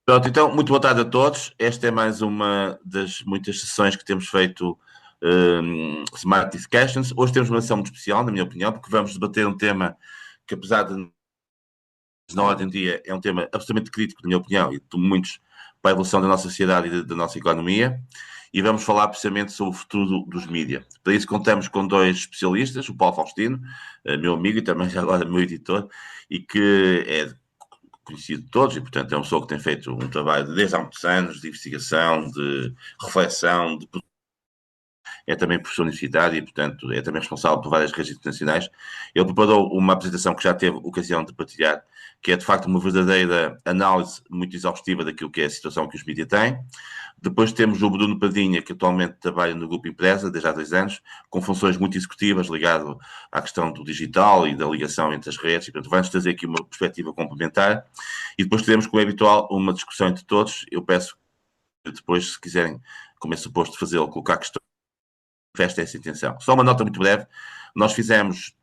Pronto, então, muito boa tarde a todos. Esta é mais uma das muitas sessões que temos feito Smart Discussions. Hoje temos uma sessão muito especial, na minha opinião, porque vamos debater um tema que, apesar de na ordem do dia, é um tema absolutamente crítico, na minha opinião, e de muitos para a evolução da nossa sociedade e da nossa economia. E vamos falar precisamente sobre o futuro dos mídias. Para isso, contamos com dois especialistas, o Paulo Faustino, meu amigo e também já agora meu editor, e que é conhecido de todos, e portanto é uma pessoa que tem feito um trabalho desde há muitos anos de investigação, de reflexão, é também professor universitário e portanto é também responsável por várias redes internacionais. Ele preparou uma apresentação que já teve ocasião de partilhar, que é de facto uma verdadeira análise muito exaustiva daquilo que é a situação que os mídias têm. Depois temos o Bruno Padinha, que atualmente trabalha no Grupo Empresa, desde há 2 anos, com funções muito executivas ligado à questão do digital e da ligação entre as redes, e portanto vai-nos trazer aqui uma perspectiva complementar. E depois teremos, como é habitual, uma discussão entre todos. Eu peço que depois, se quiserem, como é suposto fazê-lo, colocar questões, manifesta essa intenção. Só uma nota muito breve. Nós fizemos,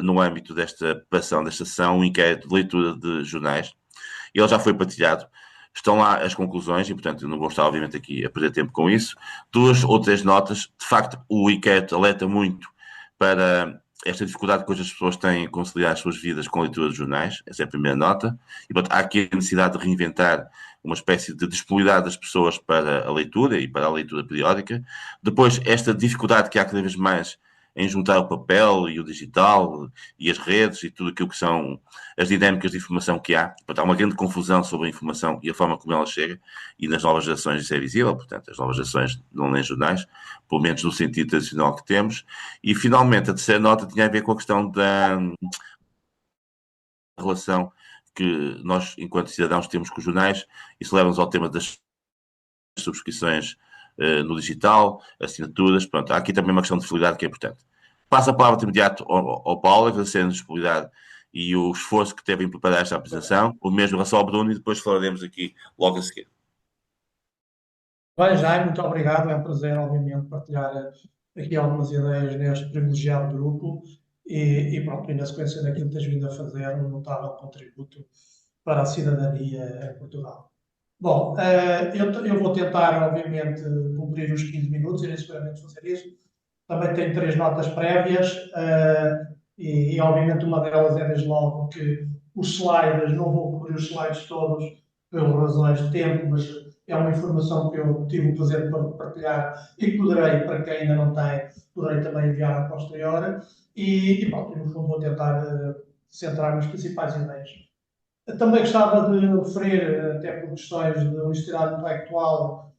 no âmbito desta preparação, desta sessão, um inquérito de leitura de jornais. Ele já foi partilhado. Estão lá as conclusões e, portanto, eu não vou estar, obviamente, aqui a perder tempo com isso. 2 ou 3 notas. De facto, o inquérito alerta muito para esta dificuldade que hoje as pessoas têm em conciliar as suas vidas com a leitura de jornais. Essa é a primeira nota. E, portanto, há aqui a necessidade de reinventar uma espécie de disponibilidade das pessoas para a leitura e para a leitura periódica. Depois, esta dificuldade que há cada vez mais em juntar o papel e o digital e as redes e tudo aquilo que são as dinâmicas de informação que há. Portanto, há uma grande confusão sobre a informação e a forma como ela chega, e nas novas gerações isso é visível, portanto, as novas gerações não leem jornais, pelo menos no sentido tradicional que temos. E, finalmente, a terceira nota tinha a ver com a questão da relação que nós, enquanto cidadãos, temos com os jornais. Isso leva-nos ao tema das subscrições no digital, assinaturas. Pronto, há aqui também uma questão de fidelidade que é importante. Passo a palavra de imediato ao Paulo, agradecendo a disponibilidade e o esforço que teve em preparar esta apresentação. O mesmo em relação ao Bruno, e depois falaremos aqui logo a seguir. Bem, Jaime, muito obrigado. É um prazer, obviamente, partilhar aqui algumas ideias neste privilegiado grupo e pronto, e na sequência daquilo que tens vindo a fazer, um notável contributo para a cidadania em Portugal. Bom, eu vou tentar, obviamente, cumprir os 15 minutos, irei seguramente fazer isso. Também tenho 3 notas prévias obviamente, uma delas é, desde logo, que os slides, não vou cobrir os slides todos por razões de tempo, mas é uma informação que eu tive o prazer de partilhar e poderei, para quem ainda não tem, poderei também enviar a posteriori. Pronto, no fundo, vou tentar centrar nas principais ideias. Eu também gostava de referir, até por questões de honestidade intelectual,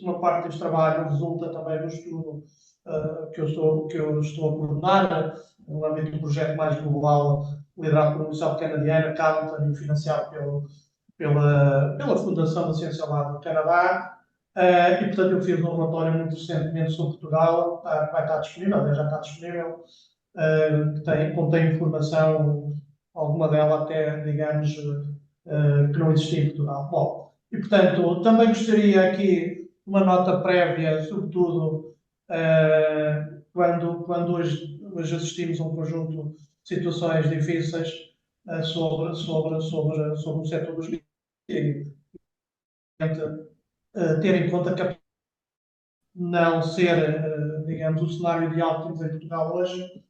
uma parte deste trabalho resulta também do estudo que eu estou a coordenar, no âmbito de um projeto mais global, liderado por uma universidade canadiana, Carleton, e financiado pela Fundação da Ciência Lá do Canadá. Portanto, eu fiz um relatório muito recentemente sobre Portugal, que vai estar disponível, aliás, já está disponível, que contém informação, alguma dela até, digamos, que não existia em Portugal. Bom, e portanto, também gostaria aqui uma nota prévia, sobretudo quando hoje assistimos a um conjunto de situações difíceis sobre o setor dos mídias, ter em conta que não ser, digamos, o cenário ideal que temos em Portugal hoje,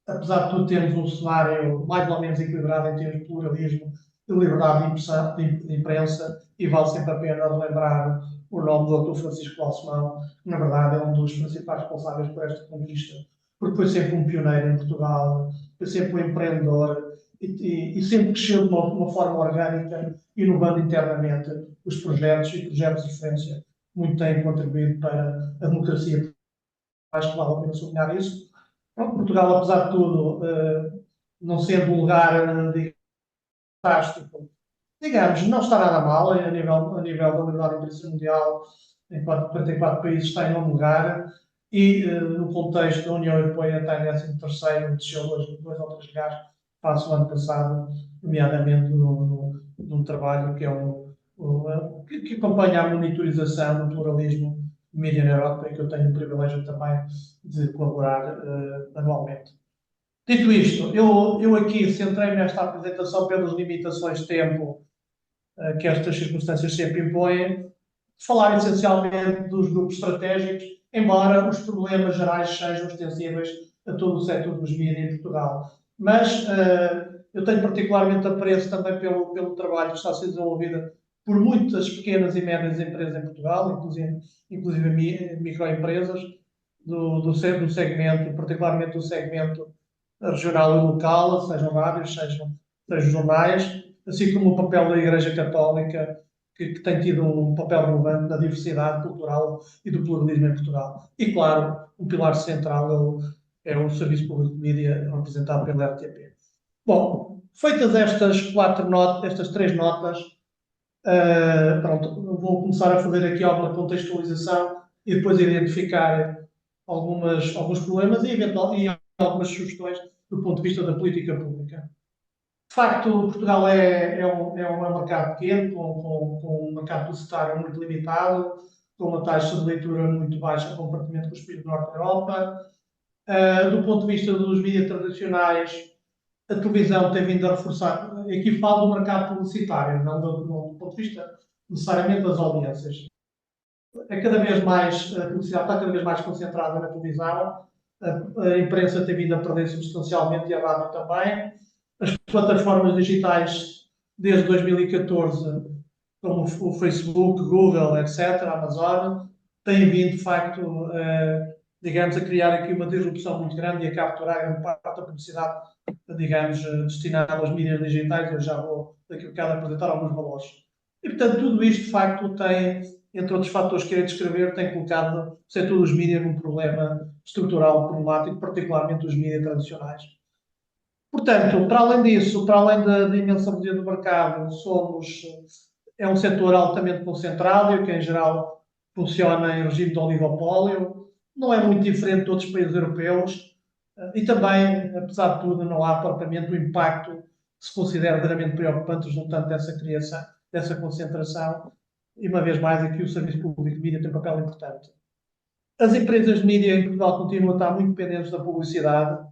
apesar de tudo, temos um cenário mais ou menos equilibrado em termos de pluralismo e liberdade de imprensa, e vale sempre a pena relembrar o nome do Dr. Francisco Balsemão, que na verdade é um dos principais responsáveis por esta conquista, porque foi sempre um pioneiro em Portugal, foi sempre um empreendedor e sempre cresceu de uma forma orgânica, inovando internamente os projetos e projetos de referência. Muito têm contribuído para a democracia. Acho que vale a pena sublinhar isso. Portugal, apesar de tudo, não sendo um lugar fantástico, digamos, não está nada mal a nível da liberdade de imprensa mundial, enquanto 44 países está em nono lugar, no contexto da União Europeia está em 13º, desceu 2 ou 3 lugares face ao ano passado, nomeadamente num trabalho que que acompanha a monitorização do pluralismo de mídia na Europa, e que eu tenho o privilégio também de colaborar anualmente. Dito isto, eu aqui centrei nesta apresentação pelas limitações de tempo que estas circunstâncias sempre impõem, falar essencialmente dos grupos estratégicos, embora os problemas gerais sejam extensíveis a todo o setor dos mídias em Portugal. Mas eu tenho particularmente apreço também pelo trabalho que está a ser desenvolvido por muitas pequenas e médias empresas em Portugal, inclusive microempresas, do segmento, particularmente do segmento regional e local, sejam rádios, sejam jornais, assim como o papel da Igreja Católica, que tem tido um papel relevante na diversidade cultural e do pluralismo em Portugal. E, claro, um pilar central é o Serviço Público de Mídia, representado pela RTP. Bom, feitas estas 3 notas, pronto, vou começar a fazer aqui alguma contextualização e depois identificar alguns problemas e algumas sugestões do ponto de vista da política pública. De facto, Portugal é um mercado pequeno, com um mercado publicitário muito limitado, com uma taxa de leitura muito baixa comparativamente com os países do Norte da Europa. Do ponto de vista dos mídias tradicionais, a televisão tem vindo a reforçar. Aqui falo do mercado publicitário, não do ponto de vista necessariamente das audiências. É cada vez mais, a publicidade está cada vez mais concentrada na televisão, a imprensa tem vindo a perder substancialmente e a rádio também. As plataformas digitais, desde 2014, como o Facebook, Google, etc., a Amazon, têm vindo, de facto, digamos, a criar aqui uma disrupção muito grande e a capturar grande parte da publicidade, digamos, destinada às mídias digitais. Eu já vou, daqui a bocado, apresentar alguns valores. E, portanto, tudo isto, de facto, tem, entre outros fatores que irei descrever, tem colocado o setor dos mídias num problema estrutural problemático, particularmente os mídias tradicionais. Portanto, para além disso, para além da dimensão do mercado, é um setor altamente concentrado e que, em geral, funciona em regime de oligopólio. Não é muito diferente de outros países europeus. E também, apesar de tudo, não há propriamente o impacto que se considera verdadeiramente preocupante resultante dessa criação, dessa concentração. E, uma vez mais, aqui o Serviço Público de Mídia tem um papel importante. As empresas de mídia em Portugal continuam a estar muito dependentes da publicidade.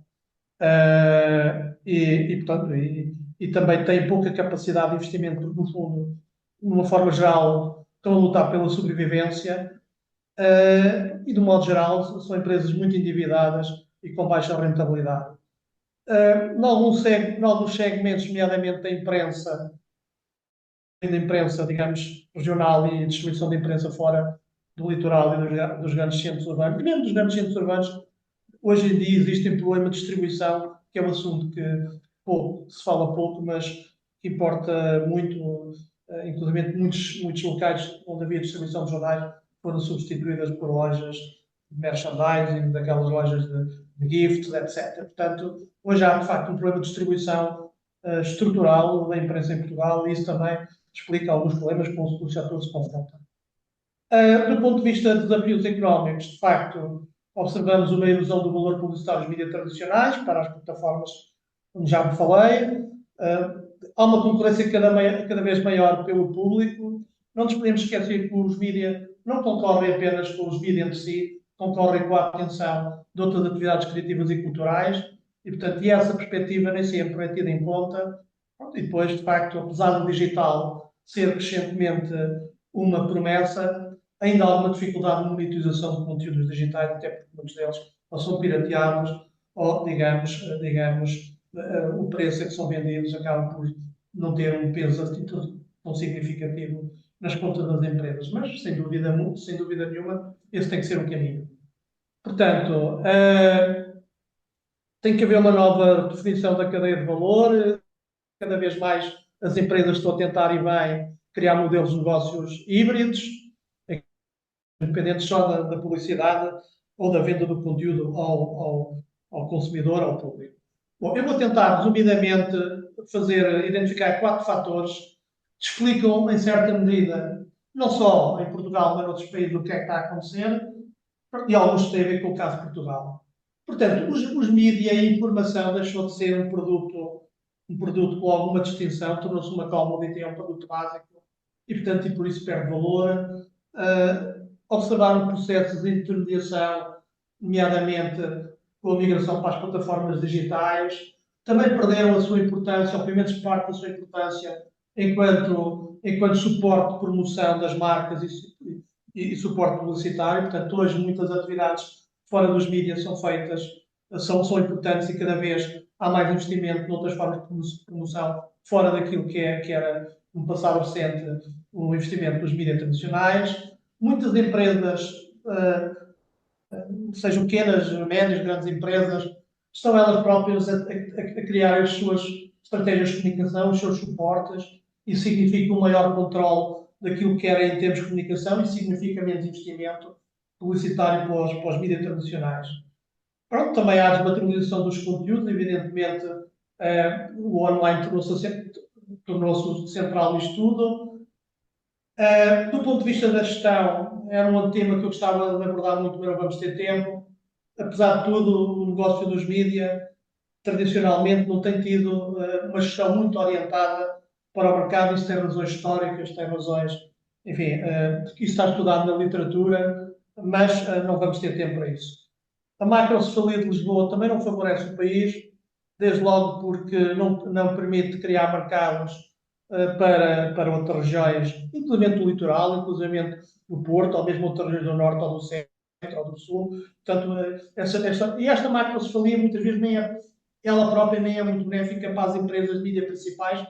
Portanto, também têm pouca capacidade de investimento, porque, no fundo, de uma forma geral, estão a lutar pela sobrevivência. De um modo geral, são empresas muito endividadas e com baixa rentabilidade. Em alguns segmentos, nomeadamente da imprensa, digamos, regional e distribuição de imprensa fora do litoral e dos grandes centros urbanos, e mesmo dos grandes centros urbanos, hoje em dia existe um problema de distribuição, que é um assunto que se fala pouco, mas que importa muito. Inclusive, muitos locais onde havia distribuição de jornais foram substituídas por lojas de merchandising, daquelas lojas de gifts, etc. Portanto, hoje há, de facto, um problema de distribuição estrutural da imprensa em Portugal e isso também explica alguns problemas com os que o setor se confronta. Do ponto de vista de desafios económicos, de facto, observamos uma erosão do valor publicitário dos mídias tradicionais para as plataformas, como já me falei. Há uma concorrência cada vez maior pelo público. Não nos podemos esquecer que os mídias não concorrem apenas com os mídias entre si, concorrem com a atenção de outras atividades criativas e culturais. E, portanto, essa perspectiva nem sempre é tida em conta. E depois, de facto, apesar do digital ser crescentemente uma promessa, ainda há alguma dificuldade de monetização de conteúdos digitais, até porque muitos deles ou são pirateados ou, digamos, o preço a que são vendidos acaba por não ter um peso tão significativo nas contas das empresas. Mas, sem dúvida nenhuma, esse tem que ser o caminho. Portanto, tem que haver uma nova definição da cadeia de valor. Cada vez mais as empresas estão a tentar e bem criar modelos de negócios híbridos, independentes só da publicidade ou da venda do conteúdo ao consumidor, ao público. Bom, eu vou tentar, resumidamente, identificar 4 fatores que explicam, em certa medida, não só em Portugal, mas em outros países, o que é que está a acontecer, e alguns têm a ver com o caso de Portugal. Portanto, os mídias e a informação deixou de ser um produto com alguma distinção, tornou-se uma commodity, é um produto básico, e, portanto, e por isso perde valor. Observaram processos de intermediação, nomeadamente com a migração para as plataformas digitais, também perderam a sua importância, ou pelo menos parte da sua importância, enquanto suporte de promoção das marcas e suporte publicitário. Portanto, hoje muitas atividades fora dos mídias são feitas, são importantes e cada vez há mais investimento noutras formas de promoção fora daquilo que era no passado recente o investimento nos mídias tradicionais. Muitas empresas, sejam pequenas, médias, grandes empresas, estão elas próprias a criar as suas estratégias de comunicação, os seus suportes. Isso significa um maior controle daquilo que era em termos de comunicação e significa menos investimento publicitário para os mídias tradicionais. Pronto, também há a desmaterialização dos conteúdos, evidentemente, o online tornou-se central nisto tudo. Do ponto de vista da gestão, era um tema que eu gostava de abordar muito, mas não vamos ter tempo. Apesar de tudo, o negócio dos mídias tradicionalmente não tem tido uma gestão muito orientada para o mercado. Isso tem razões históricas, tem razões, enfim, isso está estudado na literatura, mas não vamos ter tempo para isso. A macrocefalia de Lisboa também não favorece o país, desde logo porque não permite criar mercados para outras regiões, inclusive o litoral, inclusive o Porto, ou mesmo outras regiões do Norte ou do Centro ou do Sul. Portanto, e esta macrocefalia muitas vezes ela própria nem é muito benéfica para as empresas de mídia principais,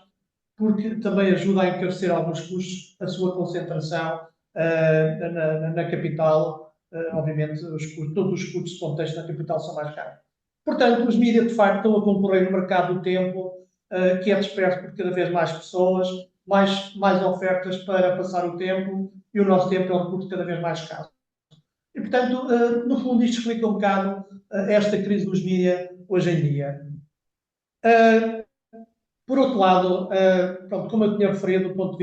porque também ajuda a encarecer alguns custos a sua concentração na capital. Obviamente, todos os custos de contexto na capital são mais caros. Portanto, os mídias, de facto, estão a concorrer no mercado do tempo, que é disperso por cada vez mais pessoas, mais ofertas para passar o tempo, e o nosso tempo é um recurso cada vez mais caro. E, portanto, no fundo, isto explica um bocado esta crise dos mídias hoje em dia. Por outro lado, pronto, como eu tinha referido, do ponto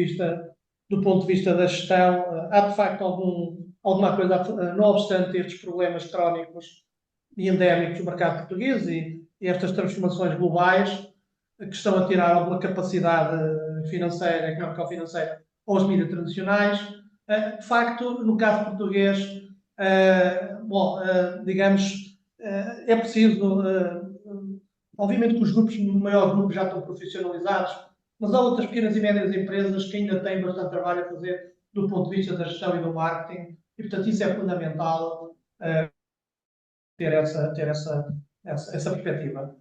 de vista da gestão, há de facto alguma coisa, não obstante estes problemas crónicos e endémicos do mercado português e estas transformações globais que estão a tirar alguma capacidade financeira, económico-financeira aos mídias tradicionais. De facto, no caso português, digamos, é preciso. Obviamente que os grupos, o maior grupo já estão profissionalizados, mas há outras pequenas e médias empresas que ainda têm bastante trabalho a fazer do ponto de vista da gestão e do marketing, e portanto isso é fundamental, ter essa perspectiva.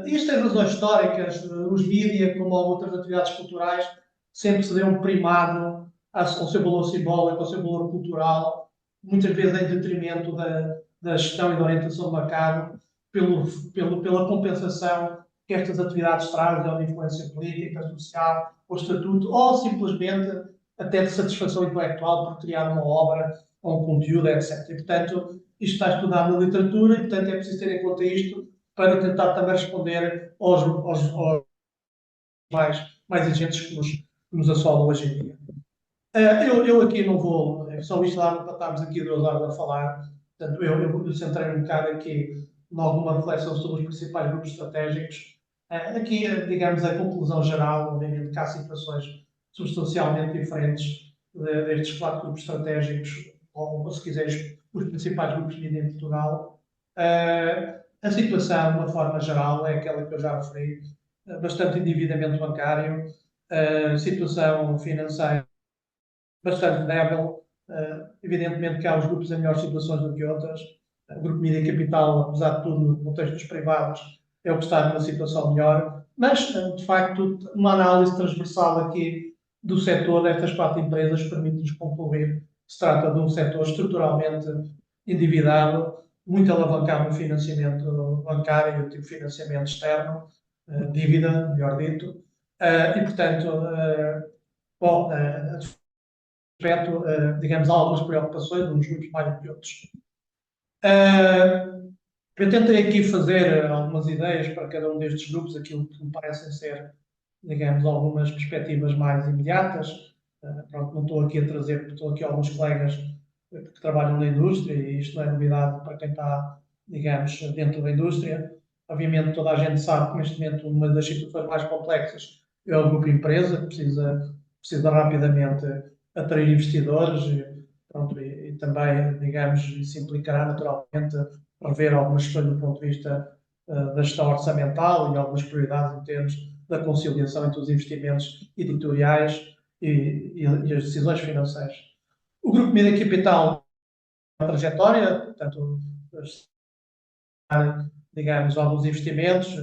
Isto tem razões históricas. Os mídias, como outras atividades culturais, sempre se deu um primado ao seu valor simbólico, ao seu valor cultural, muitas vezes em detrimento da gestão e da orientação do mercado, pela compensação que estas atividades trazem, ou de influência política, social, ou estatuto, ou simplesmente até de satisfação intelectual por criar uma obra ou um conteúdo, etc. E, portanto, isto está estudado na literatura e, portanto, é preciso ter em conta isto para tentar também responder aos mais exigentes que nos assolam hoje em dia. Eu aqui não vou, só isto lá para estarmos aqui 2 horas a falar, portanto, eu centrei um bocado aqui em alguma reflexão sobre os principais grupos estratégicos. Aqui, digamos, a conclusão geral, obviamente que há situações substancialmente diferentes destes 4 grupos estratégicos, ou se quiseres, os principais grupos de mídia em Portugal. A situação, de uma forma geral, é aquela que eu já referi, bastante endividamento bancário, situação financeira bastante débil. Evidentemente que há os grupos em melhores situações do que outras. O Grupo Mídia Capital, apesar de tudo, no contexto dos privados, é o que está numa situação melhor. Mas, de facto, uma análise transversal aqui do setor destas 4 empresas permite-nos concluir que se trata de um setor estruturalmente endividado, muito alavancado no financiamento bancário, tipo financiamento externo, dívida, melhor dito. E, portanto, bom, digamos, há algumas preocupações, uns grupos mais do que outros. Eu tentei aqui fazer algumas ideias para cada um destes grupos, aquilo que me parecem ser, digamos, algumas perspectivas mais imediatas. Pronto, não estou aqui a trazer, porque estou aqui alguns colegas que trabalham na indústria e isto não é novidade para quem está, digamos, dentro da indústria. Obviamente toda a gente sabe que neste momento uma das situações mais complexas é o grupo empresa, que precisa rapidamente atrair investidores pronto, e também, digamos, isso implicará naturalmente rever algumas questões do ponto de vista da gestão orçamental e algumas prioridades em termos da conciliação entre os investimentos editoriais e as decisões financeiras. O Grupo Mídia Capital tem uma trajetória, portanto, digamos, alguns investimentos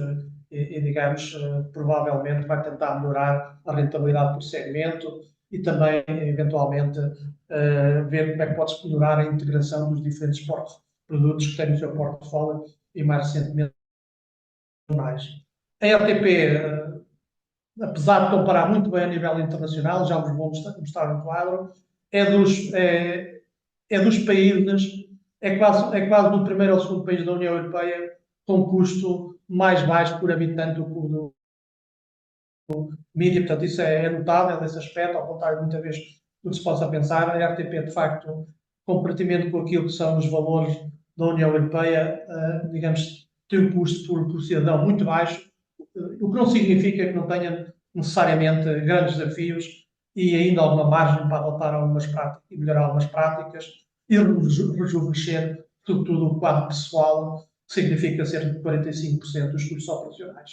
digamos, provavelmente vai tentar melhorar a rentabilidade por segmento e também, eventualmente, ver como é que pode-se melhorar a integração dos diferentes produtos que tem no seu portfólio e, mais recentemente, mais. A RTP, apesar de comparar muito bem a nível internacional, já vos vou mostrar um quadro, é dos países, é quase no primeiro ou segundo país da União Europeia com custo mais baixo por habitante do mídia. Portanto, isso é notável nesse aspecto, ao contrário muitas vezes do que se possa pensar. A RTP, de facto, comparativamente com aquilo que são os valores da União Europeia, digamos, tem um custo por cidadão muito baixo, o que não significa que não tenha necessariamente grandes desafios e ainda alguma margem para adotar algumas práticas e melhorar algumas práticas e rejuvenescer, sobretudo, o quadro pessoal, que significa cerca de 45% dos custos operacionais.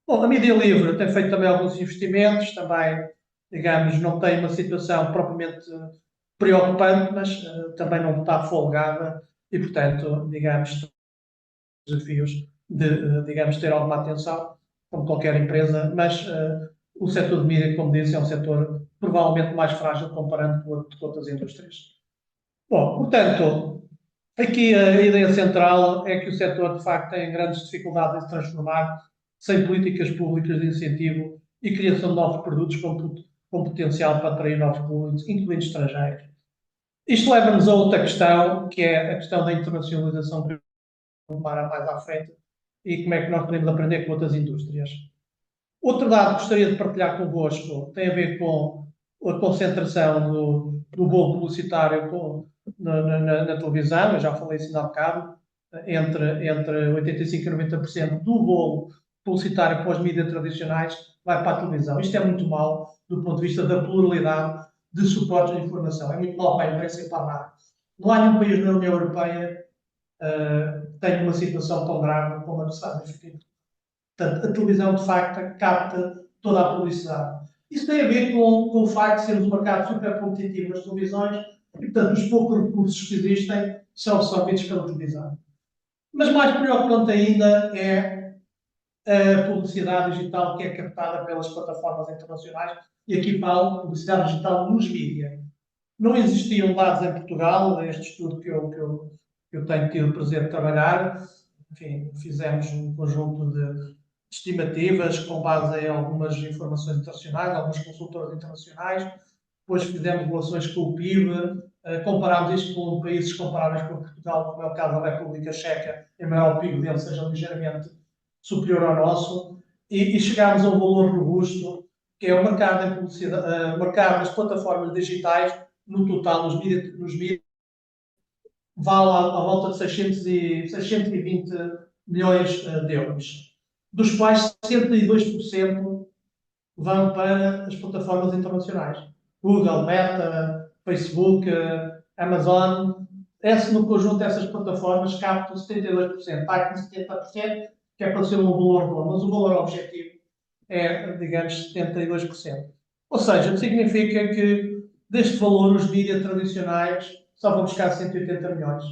Bom, a Mídia Livre tem feito também alguns investimentos, também, digamos, não tem uma situação propriamente preocupante, mas também não está folgada e, portanto, digamos, desafios de, digamos, ter alguma atenção, como qualquer empresa, mas o setor de mídia, como disse, é um setor provavelmente mais frágil comparando com outras indústrias. Bom, portanto, aqui a ideia central é que o setor, de facto, tem grandes dificuldades em se transformar sem políticas públicas de incentivo e criação de novos produtos com potencial para atrair novos públicos, incluindo estrangeiros. Isto leva-nos a outra questão, que é a questão da internacionalização que vamos tomar mais à frente e como é que nós podemos aprender com outras indústrias. Outro dado que gostaria de partilhar convosco tem a ver com a concentração do bolo publicitário na televisão. Eu já falei isso há bocado, entre 85% e 90% do bolo publicitário para as mídias tradicionais vai para a televisão. Isto é muito mau do ponto de vista da pluralidade de suportes de informação. É muito mau para a imprensa e para a rádio. Não há nenhum país na União Europeia que tenha uma situação tão grave como a dos Estados Unidos. Portanto, a televisão, de facto, capta toda a publicidade. Isso tem a ver com o facto de sermos um mercado super competitivo nas televisões e, portanto, os poucos recursos que existem são absorvidos pela televisão. Mas mais preocupante ainda é a publicidade digital que é captada pelas plataformas internacionais, e aqui falo publicidade digital nos mídias. Não existiam dados em Portugal, este estudo que eu tenho tido o prazer de trabalhar. Enfim, fizemos um conjunto de estimativas com base em algumas informações internacionais, algumas consultoras internacionais. Depois fizemos relações com o PIB, comparámos isto com países comparáveis com Portugal, como é o caso da República Checa, embora o PIB dele seja ligeiramente superior ao nosso, e chegámos a um valor robusto, que é o mercado em publicidade, mercado das plataformas digitais, no total, nos mídias, vale à volta de 620 milhões de euros, dos quais 62% vão para as plataformas internacionais. Google, Meta, Facebook, Amazon. No conjunto dessas plataformas captam 72%. Está aqui 70%, que é para ser um valor bom, mas o valor objetivo é, digamos, 72%. Ou seja, significa que deste valor os mídias tradicionais só vão buscar 180 milhões,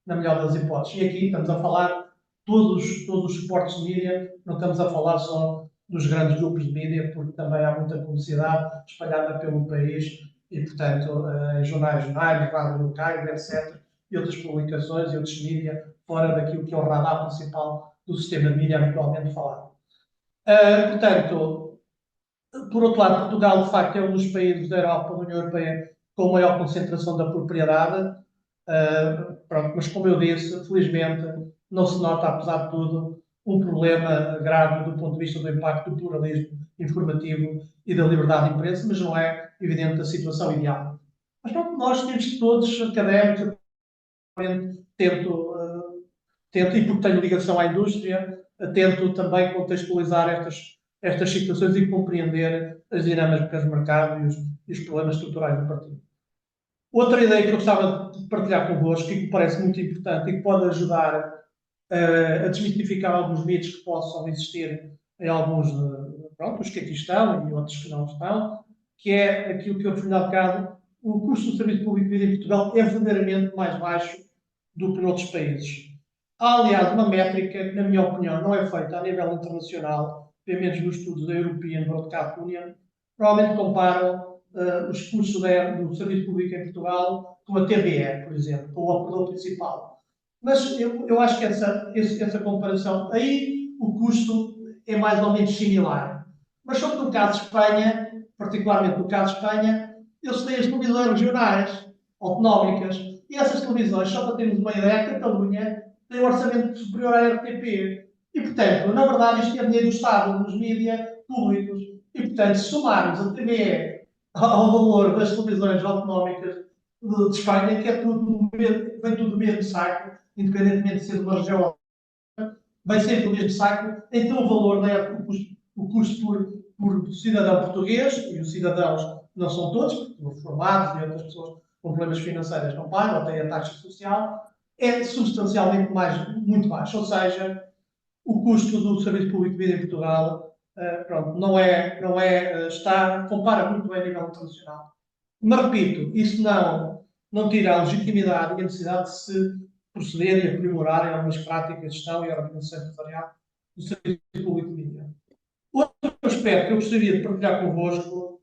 na melhor das hipóteses. E aqui estamos a falar todos os suportes de mídia, não estamos a falar só dos grandes grupos de mídia, porque também há muita publicidade espalhada pelo país e, portanto, em jornais regionais, rádios locais, etc., e outras publicações e outros mídias, fora daquilo que é o radar principal do sistema de mídia habitualmente falado. Portanto, por outro lado, Portugal, de facto, é um dos países da Europa, da União Europeia, com maior concentração da propriedade. Pronto, mas, como eu disse, felizmente, não se nota, apesar de tudo, um problema grave do ponto de vista do impacto do pluralismo informativo e da liberdade de imprensa, mas não é, evidente, a situação ideal. Mas pronto, nós temos todos, académicos, tento, e porque tenho ligação à indústria, tento também contextualizar estas situações e compreender as dinâmicas do mercado e os problemas estruturais do partido. Outra ideia que eu gostava de partilhar convosco e que me parece muito importante e que pode ajudar a desmistificar alguns mitos que possam existir em alguns pronto, os que aqui estão e outros que não estão, que é aquilo que eu referi há bocado, o custo do serviço público de vida em Portugal é verdadeiramente mais baixo do que noutros países. Há, aliás, uma métrica que, na minha opinião, não é feita a nível internacional, pelo menos nos estudos da European Broadcast Union, provavelmente comparam os custos do serviço público em Portugal com a TVE, por exemplo, com o operador principal. Mas eu acho que essa comparação, aí o custo é mais ou menos similar. Mas só que no caso de Espanha, particularmente no caso de Espanha, eles têm as televisões regionais, autonómicas, e essas televisões, só para termos uma ideia, a Catalunha tem um orçamento superior à RTP. E, portanto, na verdade, isto é dinheiro do Estado, dos mídias públicos. E, portanto, se somarmos a TVE ao valor das televisões autonómicas de Espanha, que é tudo, vem tudo do mesmo saco, independentemente de ser de uma região, vai ser do mesmo saco, então o valor, né, o custo por cidadão português, e os cidadãos não são todos, porque os formados e outras pessoas com problemas financeiros não pagam, têm a taxa social, é substancialmente muito baixo. Ou seja, o custo do serviço público de vida em Portugal, pronto, compara muito bem a nível internacional. Mas repito, isso não tira a legitimidade e a necessidade de se proceder e aprimorar em algumas práticas de gestão e organização empresarial do serviço público de vida. Outro aspecto que eu gostaria de partilhar convosco,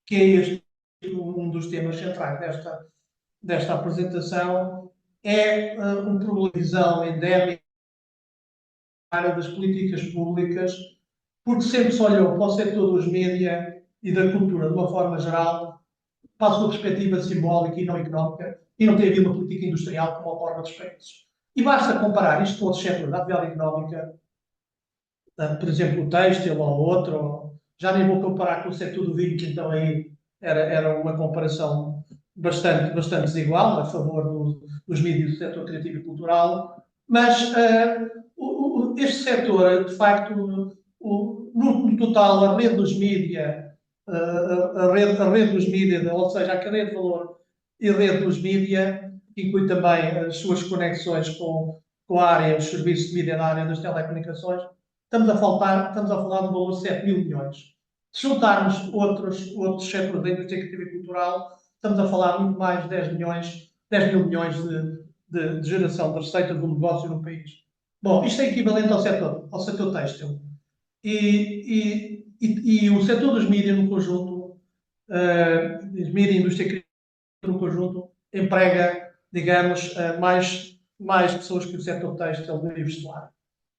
que é um dos temas centrais desta apresentação, é uma provisão endémica das políticas públicas, porque sempre se olhou para o setor dos média e da cultura de uma forma geral, para a sua perspectiva simbólica e não económica, e não tem havido uma política industrial como ocorre noutros países. E basta comparar isto com outros setores da atividade económica, por exemplo, o têxtil ou outro, já nem vou comparar com o setor do vinho, que então aí era uma comparação bastante desigual, a favor dos mídias do setor criativo e cultural, mas este setor, de facto, no total, a rede dos mídias, a rede dos mídias, ou seja, a cadeia de valor e a rede dos mídias, que inclui também as suas conexões com a área, os serviços de mídia na área das telecomunicações, estamos a falar de um valor de 7 mil milhões. Se juntarmos outros setores da indústria criativa e cultural, estamos a falar muito mais de 10 mil milhões de geração de receita do negócio no país. Bom, isto é equivalente ao setor têxtil. E o setor dos mídias no conjunto, os mídias e a indústria criativa no conjunto, emprega, digamos, mais pessoas que o setor têxtil e vestuário.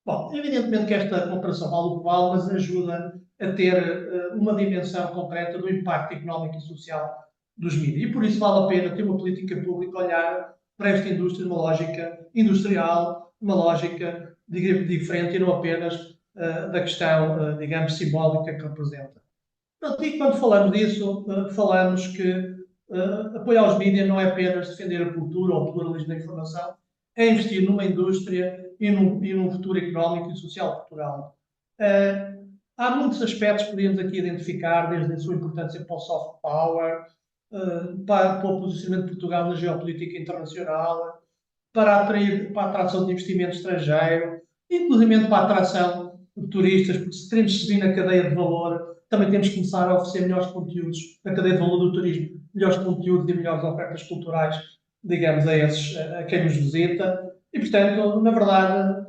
Bom, evidentemente que esta comparação vale o que vale, mas ajuda a ter uma dimensão concreta do impacto económico e social dos mídias. E por isso vale a pena ter uma política pública olhar para esta indústria numa lógica industrial, uma lógica diferente e não apenas da questão, digamos, simbólica que representa. E quando falamos disso, falamos que apoiar os mídias não é apenas defender a cultura ou o pluralismo da informação, é investir numa indústria e num futuro económico e social de Portugal. Há muitos aspectos que podemos aqui identificar, desde a sua importância para o soft power, para o posicionamento de Portugal na geopolítica internacional, para a atração de investimento estrangeiro, inclusive para a atração de turistas, porque se queremos subir na cadeia de valor, também temos que começar a oferecer melhores conteúdos na cadeia de valor do turismo, melhores conteúdos e melhores ofertas culturais, digamos, a quem nos visita. E, portanto, na verdade,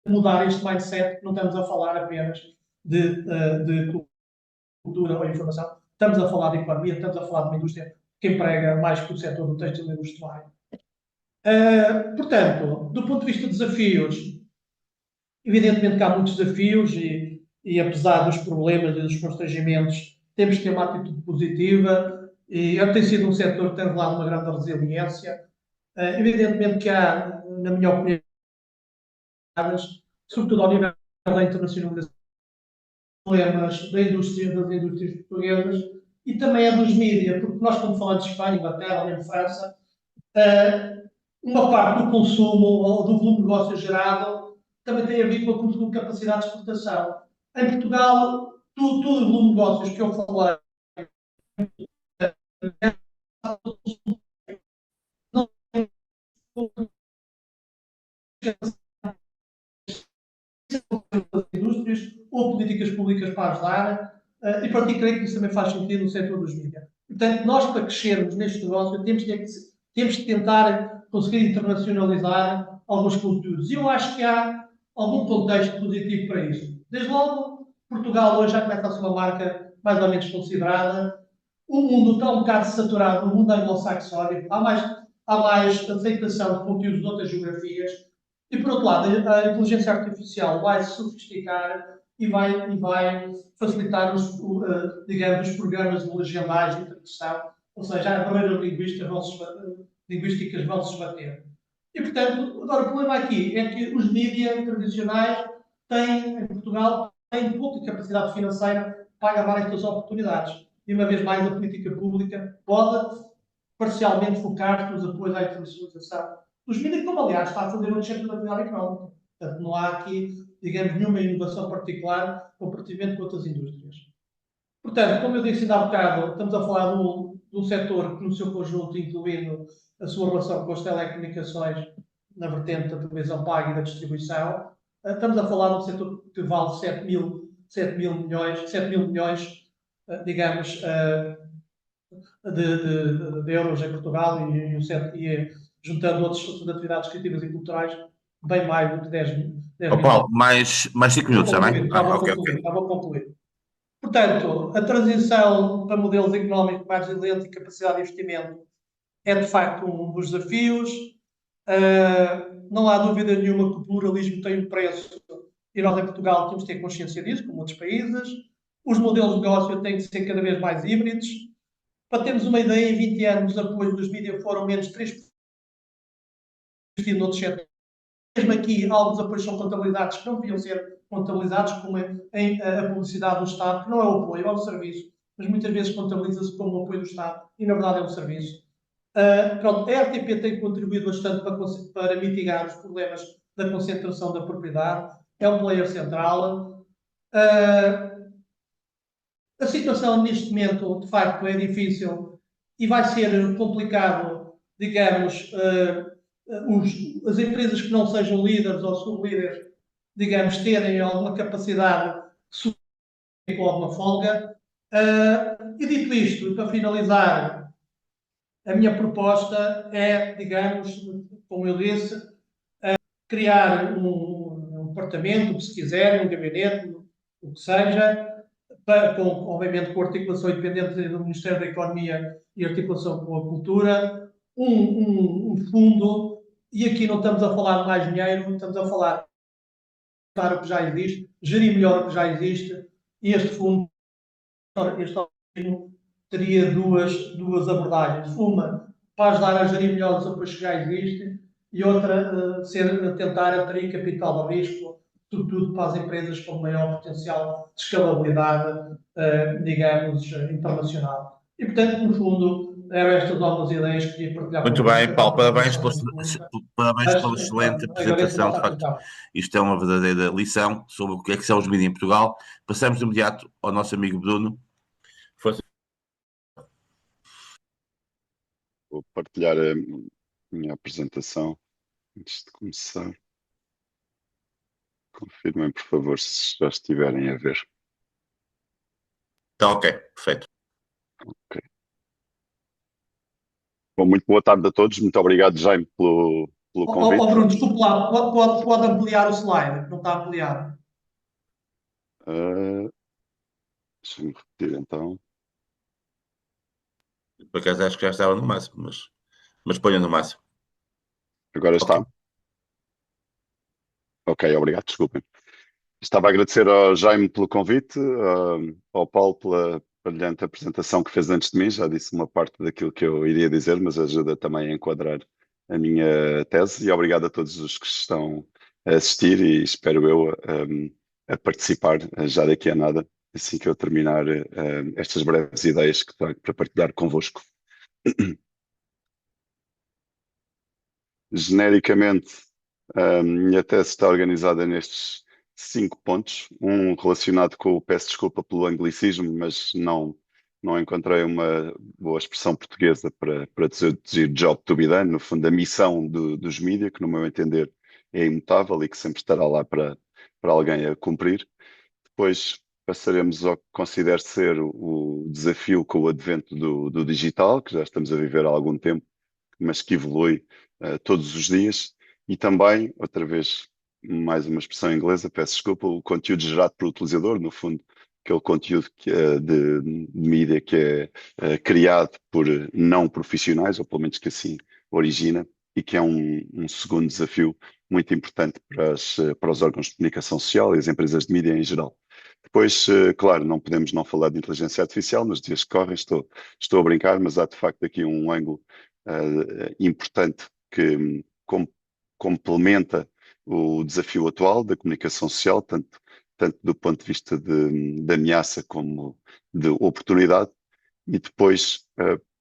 mudar este mindset, não estamos a falar apenas de cultura ou informação, estamos a falar de economia, estamos a falar de uma indústria que emprega mais que o setor do têxtil e do vestuário. Portanto, do ponto de vista de desafios, evidentemente que há muitos desafios e apesar dos problemas e dos constrangimentos, temos que ter uma atitude positiva e tem sido um setor que tem revelado uma grande resiliência. Evidentemente que há, na minha opinião, sobretudo ao nível da internacionalização, problemas das indústrias portuguesas e também a dos mídias, porque nós, como falamos de Espanha, Inglaterra, nem França, uma parte do consumo ou do volume de negócio gerado também tem a ver com a capacidade de exportação. Em Portugal, todo o volume de negócios que eu falei não tem indústrias ou políticas públicas para ajudar, e para ti creio que isso também faz sentido no setor dos mídias. Portanto, nós para crescermos neste negócio temos de tentar conseguir internacionalizar alguns conteúdos. E eu acho que há algum contexto positivo para isso. Desde logo, Portugal hoje já começa a ser uma marca mais ou menos considerada. O mundo está um bocado saturado, o mundo anglo-saxónico, há mais aceitação de conteúdos de outras geografias. E, por outro lado, a inteligência artificial vai se sofisticar e vai facilitar digamos, os programas de legendagem e tradução, ou seja, as barreiras linguísticas vão se esbater. E, portanto, agora o problema aqui é que os mídias tradicionais têm, em Portugal, têm pouca capacidade financeira para agarrar estas oportunidades. E, uma vez mais, a política pública pode parcialmente focar nos apoios à internacionalização dos mídias, como, aliás, está a fazer no centro da atividade económica. Portanto, não há aqui, digamos, nenhuma inovação particular comparativamente com outras indústrias. Portanto, como eu disse ainda há bocado, estamos a falar de um setor que, no seu conjunto, incluindo a sua relação com as telecomunicações, na vertente da televisão paga e da distribuição, estamos a falar de um setor que vale 7 mil milhões, digamos, de euros em Portugal e juntando outras atividades criativas e culturais, bem mais do que 10 Ó milhões. Paulo, mais 5 minutos, está bem? Já vou Ok, concluir, ok. já vou concluir. Portanto, a transição para modelos económicos mais resilientes e capacidade de investimento é, de facto, um dos desafios. Não há dúvida nenhuma que o pluralismo tem um preço e nós, em Portugal, temos de ter consciência disso, como outros países. Os modelos de negócio têm que ser cada vez mais híbridos. Para termos uma ideia, em 20 anos, os apoios dos mídias foram menos 3% investido noutros setores. Mesmo aqui, alguns apoios são contabilizados que não deviam ser contabilizados, como a publicidade do Estado, que não é o apoio, é um serviço, mas muitas vezes contabiliza-se como apoio do Estado e, na verdade, é um serviço. Pronto, a RTP tem contribuído bastante para mitigar os problemas da concentração da propriedade, é um player central. A situação neste momento, de facto, é difícil e vai ser complicado, digamos, as empresas que não sejam líderes ou sublíderes, digamos, terem alguma capacidade de subir com alguma folga. E dito isto, para finalizar, a minha proposta é, digamos, como eu disse, criar um departamento, se quiserem, um gabinete, o que seja, obviamente com articulação independente do Ministério da Economia e articulação com a Cultura, um fundo, e aqui não estamos a falar de mais dinheiro, estamos a falar de o que já existe, gerir melhor o que já existe, e este fundo, este organismo, teria duas abordagens. Uma, para ajudar a gerir melhor os apoios que já existem, e outra, tentar atrair capital de risco, sobretudo para as empresas com maior potencial de escalabilidade, digamos, internacional. E, portanto, no fundo, eram estas novas ideias que queria partilhar Muito convosco. bem, Paulo, parabéns, Apresentação muito longa, parabéns mas pela excelente agradeço a apresentação. De vossa facto, atenção. isto é uma verdadeira lição sobre o que é que são os mídias em Portugal. Passamos de imediato ao nosso amigo Bruno. Força. Vou partilhar a minha apresentação antes de começar. Confirmem, por favor, se já estiverem a ver. Está ok, perfeito. Ok. Bom, muito boa tarde a todos. Muito obrigado, Jaime, pelo convite. Bruno, desculpe lá, pode ampliar o slide, não está ampliado. Deixa-me repetir, então. Por acaso acho que já estava no máximo, mas ponha no máximo. Agora está? Ok. Ok, obrigado, desculpem. Estava a agradecer ao Jaime pelo convite, ao Paulo pela brilhante apresentação que fez antes de mim. Já disse uma parte daquilo que eu iria dizer, mas ajuda também a enquadrar a minha tese. E obrigado a todos os que estão a assistir e espero eu a participar já daqui a nada, assim que eu terminar estas breves ideias que trago para partilhar convosco. Genericamente, a minha tese está organizada nestes 5 pontos. Um relacionado com o peço desculpa pelo anglicismo, mas não encontrei uma boa expressão portuguesa para traduzir job to be done, no fundo, a missão dos mídias, que no meu entender é imutável e que sempre estará lá para alguém a cumprir. Depois, passaremos ao que considero ser o desafio com o advento do digital, que já estamos a viver há algum tempo, mas que evolui todos os dias, e também, outra vez, mais uma expressão inglesa, peço desculpa, o conteúdo gerado pelo utilizador, no fundo, aquele conteúdo de mídia que é criado por não profissionais, ou pelo menos que assim origina, e que é um segundo desafio muito importante para os órgãos de comunicação social e as empresas de mídia em geral. Depois, claro, não podemos não falar de inteligência artificial, nos dias que correm estou a brincar, mas há de facto aqui um ângulo importante que complementa o desafio atual da comunicação social, tanto do ponto de vista de ameaça como de oportunidade. E depois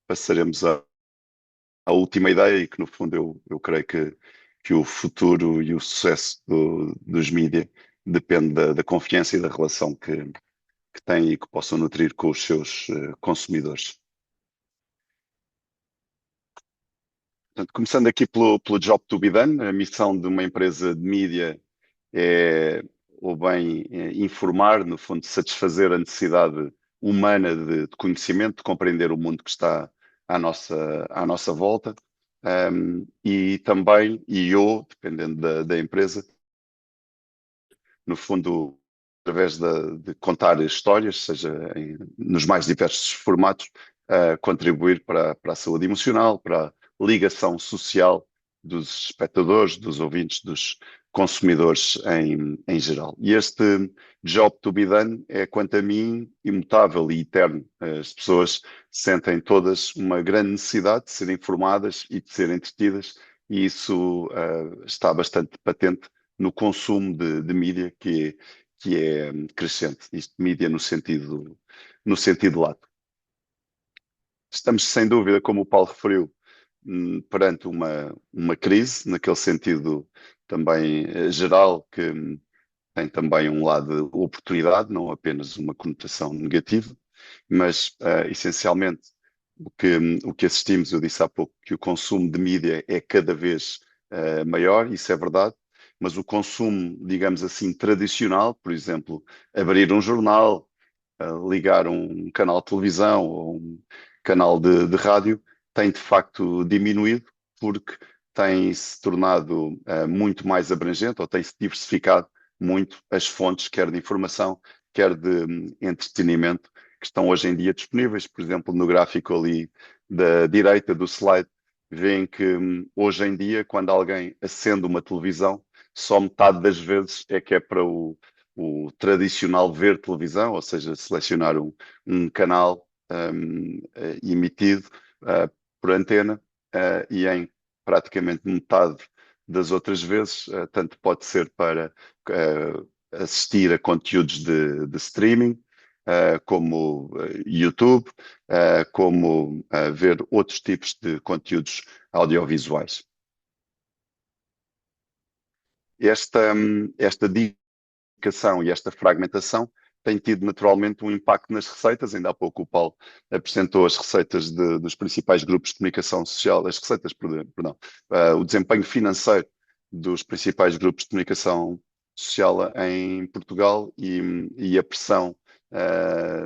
passaremos à última ideia, e que no fundo eu creio que o futuro e o sucesso dos mídia depende da confiança e da relação que têm e que possam nutrir com os seus consumidores. Portanto, começando aqui pelo job to be done, a missão de uma empresa de mídia é, ou bem, informar, no fundo, satisfazer a necessidade humana de conhecimento, de compreender o mundo que está à nossa volta, e também, dependendo da empresa, no fundo, através de contar histórias, seja nos mais diversos formatos, contribuir para a saúde emocional, para a ligação social dos espectadores, dos ouvintes, dos consumidores em geral. E este job to be done é, quanto a mim, imutável e eterno. As pessoas sentem todas uma grande necessidade de serem informadas e de serem entretidas, e isso está bastante patente no consumo de mídia que é crescente. Isto, mídia no sentido lato. Estamos, sem dúvida, como o Paulo referiu, perante uma crise, naquele sentido também geral, que tem também um lado de oportunidade, não apenas uma conotação negativa, mas essencialmente o que assistimos, eu disse há pouco que o consumo de mídia é cada vez maior, isso é verdade, mas o consumo, digamos assim, tradicional, por exemplo, abrir um jornal, ligar um canal de televisão ou um canal de rádio, tem de facto diminuído porque tem se tornado muito mais abrangente, ou tem se diversificado muito as fontes, quer de informação, quer de entretenimento, que estão hoje em dia disponíveis. Por exemplo, no gráfico ali da direita do slide, veem que hoje em dia, quando alguém acende uma televisão, só metade das vezes é que é para o tradicional ver televisão, ou seja, selecionar um canal emitido por antena, e em praticamente metade das outras vezes, tanto pode ser para assistir a conteúdos de streaming, como YouTube, como ver outros tipos de conteúdos audiovisuais. Esta diversificação e esta fragmentação tem tido naturalmente um impacto nas receitas. Ainda há pouco o Paulo apresentou as receitas dos principais grupos de comunicação social, as receitas, perdão, o desempenho financeiro dos principais grupos de comunicação social em Portugal, e a pressão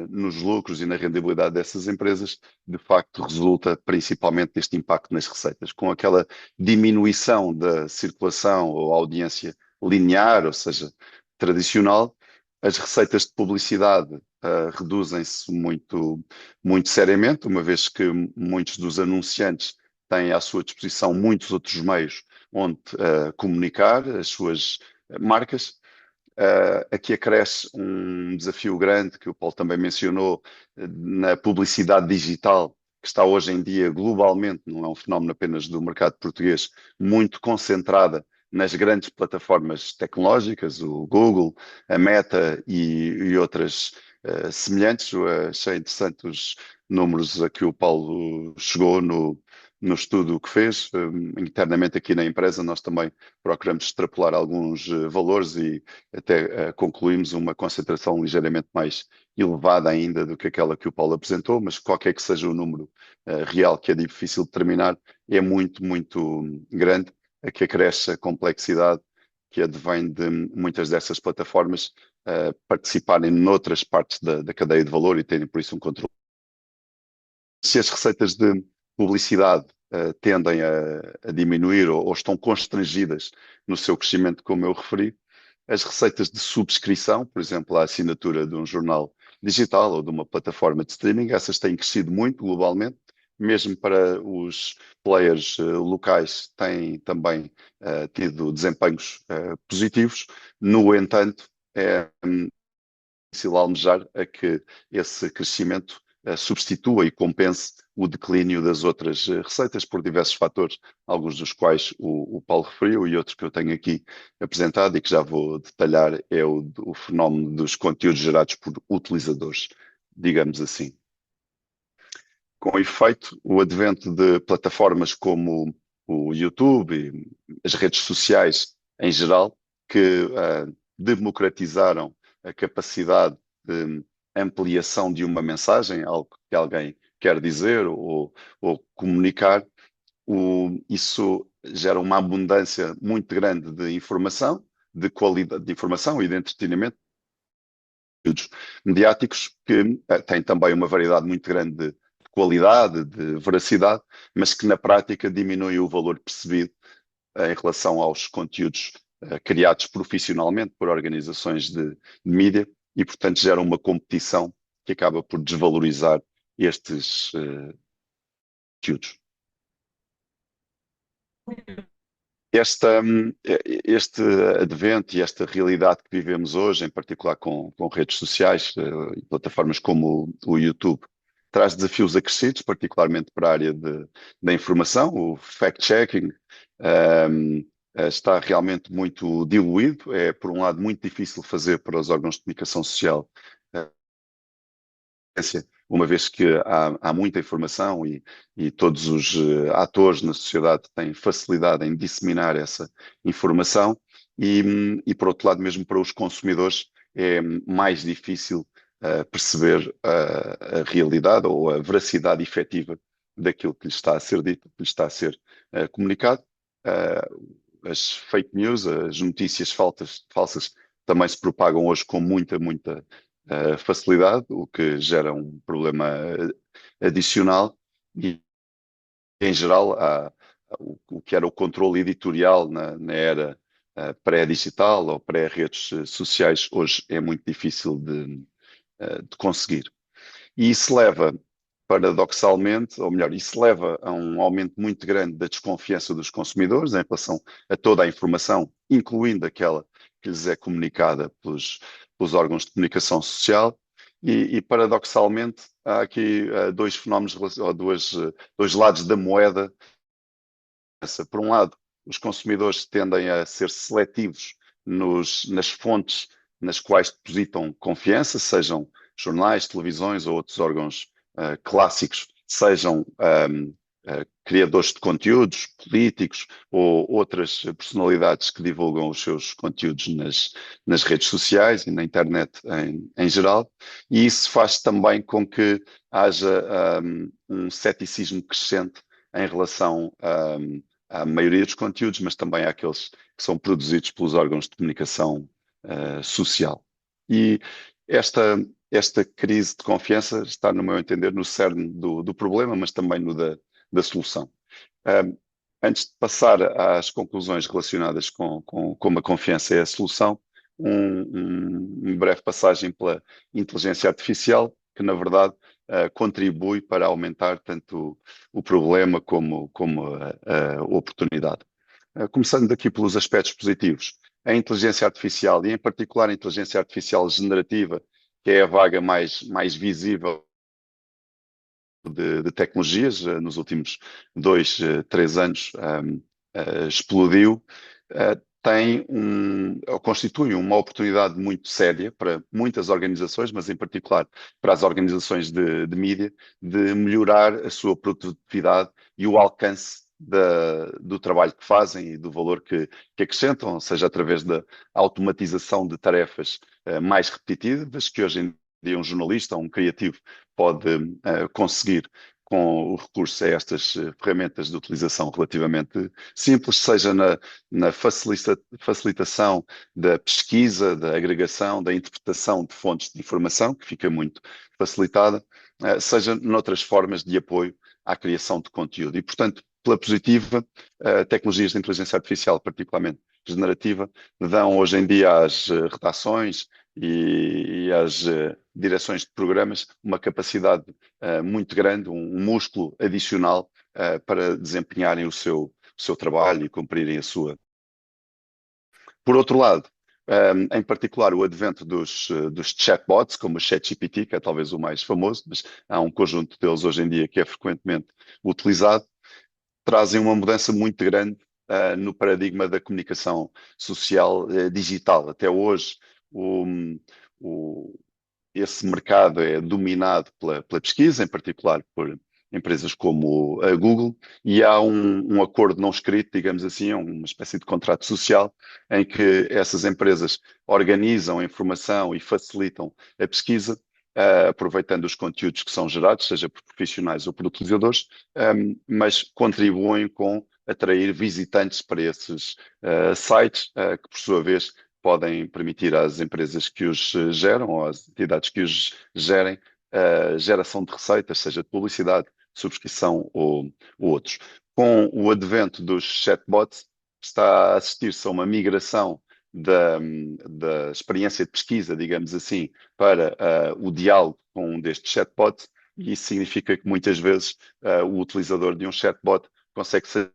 nos lucros e na rendibilidade dessas empresas, de facto, resulta principalmente deste impacto nas receitas. Com aquela diminuição da circulação ou audiência linear, ou seja, tradicional, as receitas de publicidade reduzem-se muito, muito seriamente, uma vez que muitos dos anunciantes têm à sua disposição muitos outros meios onde comunicar as suas marcas. Aqui acresce um desafio grande que o Paulo também mencionou, na publicidade digital, que está hoje em dia globalmente, não é um fenómeno apenas do mercado português, muito concentrada nas grandes plataformas tecnológicas, o Google, a Meta e outras semelhantes. Eu achei interessante os números a que o Paulo chegou no estudo que fez. Internamente aqui na empresa nós também procuramos extrapolar alguns valores e até concluímos uma concentração ligeiramente mais elevada ainda do que aquela que o Paulo apresentou, mas qualquer que seja o número real, que é difícil de determinar, é muito, muito grande. Aqui acresce a complexidade que advém de muitas dessas plataformas participarem noutras partes da cadeia de valor e terem por isso um controle. Se as receitas de publicidade tendem a diminuir ou estão constrangidas no seu crescimento, como eu referi, as receitas de subscrição, por exemplo, a assinatura de um jornal digital ou de uma plataforma de streaming, essas têm crescido muito globalmente, mesmo para os players locais têm também tido desempenhos positivos. No entanto, é difícil almejar a que esse crescimento substitua e compense o declínio das outras receitas por diversos fatores, alguns dos quais o Paulo referiu e outros que eu tenho aqui apresentado e que já vou detalhar é o fenómeno dos conteúdos gerados por utilizadores, digamos assim. Com efeito, o advento de plataformas como o YouTube e as redes sociais em geral, que democratizaram a capacidade de ampliação de uma mensagem, algo que alguém quer dizer ou comunicar, isso gera uma abundância muito grande de informação, de qualidade de informação e de entretenimento mediáticos que têm também uma variedade muito grande de qualidade, de veracidade, mas que na prática diminui o valor percebido em relação aos conteúdos criados profissionalmente por organizações de mídia e, portanto, gera uma competição que acaba por desvalorizar estes conteúdos. Este advento e esta realidade que vivemos hoje, em particular com redes sociais e plataformas como o YouTube, traz desafios acrescidos, particularmente para a área da informação. O fact-checking está realmente muito diluído. É, por um lado, muito difícil fazer para os órgãos de comunicação social, uma vez que há muita informação e todos os atores na sociedade têm facilidade em disseminar essa informação e, por outro lado, mesmo para os consumidores é mais difícil perceber a realidade ou a veracidade efetiva daquilo que lhes está a ser dito, que lhes está a ser comunicado. As fake news, as notícias falsas também se propagam hoje com muita facilidade, o que gera um problema adicional e, em geral, o que era o controle editorial na era pré-digital ou pré-redes sociais, hoje é muito difícil de conseguir. E isso leva, paradoxalmente, ou melhor, isso leva a um aumento muito grande da desconfiança dos consumidores em relação a toda a informação, incluindo aquela que lhes é comunicada pelos órgãos de comunicação social. E paradoxalmente, há aqui dois fenómenos, ou dois lados da moeda. Por um lado, os consumidores tendem a ser seletivos nas fontes nas quais depositam confiança, sejam jornais, televisões ou outros órgãos clássicos, sejam criadores de conteúdos, políticos ou outras personalidades que divulgam os seus conteúdos nas redes sociais e na internet em geral. E isso faz também com que haja um ceticismo crescente em relação à maioria dos conteúdos, mas também àqueles que são produzidos pelos órgãos de comunicação social. E esta crise de confiança está, no meu entender, no cerne do problema, mas também no da solução. Antes de passar às conclusões relacionadas com como a confiança é a solução, uma breve passagem pela inteligência artificial, que na verdade contribui para aumentar tanto o problema como a oportunidade. Começando daqui pelos aspectos positivos. A inteligência artificial, e em particular a inteligência artificial generativa, que é a vaga mais visível de tecnologias, nos últimos 2, 3 anos explodiu, constitui uma oportunidade muito séria para muitas organizações, mas em particular para as organizações de mídia, de melhorar a sua produtividade e o alcance do trabalho que fazem e do valor que acrescentam, seja através da automatização de tarefas mais repetitivas, que hoje em dia um jornalista ou um criativo pode conseguir com o recurso a estas ferramentas de utilização relativamente simples, seja na facilitação da pesquisa, da agregação, da interpretação de fontes de informação, que fica muito facilitada, seja noutras formas de apoio à criação de conteúdo. E, portanto, pela positiva, tecnologias de inteligência artificial, particularmente generativa, dão hoje em dia às redações e às direções de programas uma capacidade muito grande, um músculo adicional para desempenharem o seu trabalho e cumprirem a sua. Por outro lado, em particular o advento dos chatbots, como o ChatGPT, que é talvez o mais famoso, mas há um conjunto deles hoje em dia que é frequentemente utilizado, trazem uma mudança muito grande no paradigma da comunicação social digital. Até hoje, esse mercado é dominado pela pesquisa, em particular por empresas como a Google, e há um acordo não escrito, digamos assim, uma espécie de contrato social, em que essas empresas organizam a informação e facilitam a pesquisa, aproveitando os conteúdos que são gerados, seja por profissionais ou por utilizadores, mas contribuem com atrair visitantes para esses sites, que por sua vez podem permitir às empresas que os geram ou às entidades que os gerem geração de receitas, seja de publicidade, subscrição ou outros. Com o advento dos chatbots, está a assistir-se a uma migração da experiência de pesquisa, digamos assim, para o diálogo com um destes chatbots, e isso significa que muitas vezes o utilizador de um chatbot consegue ser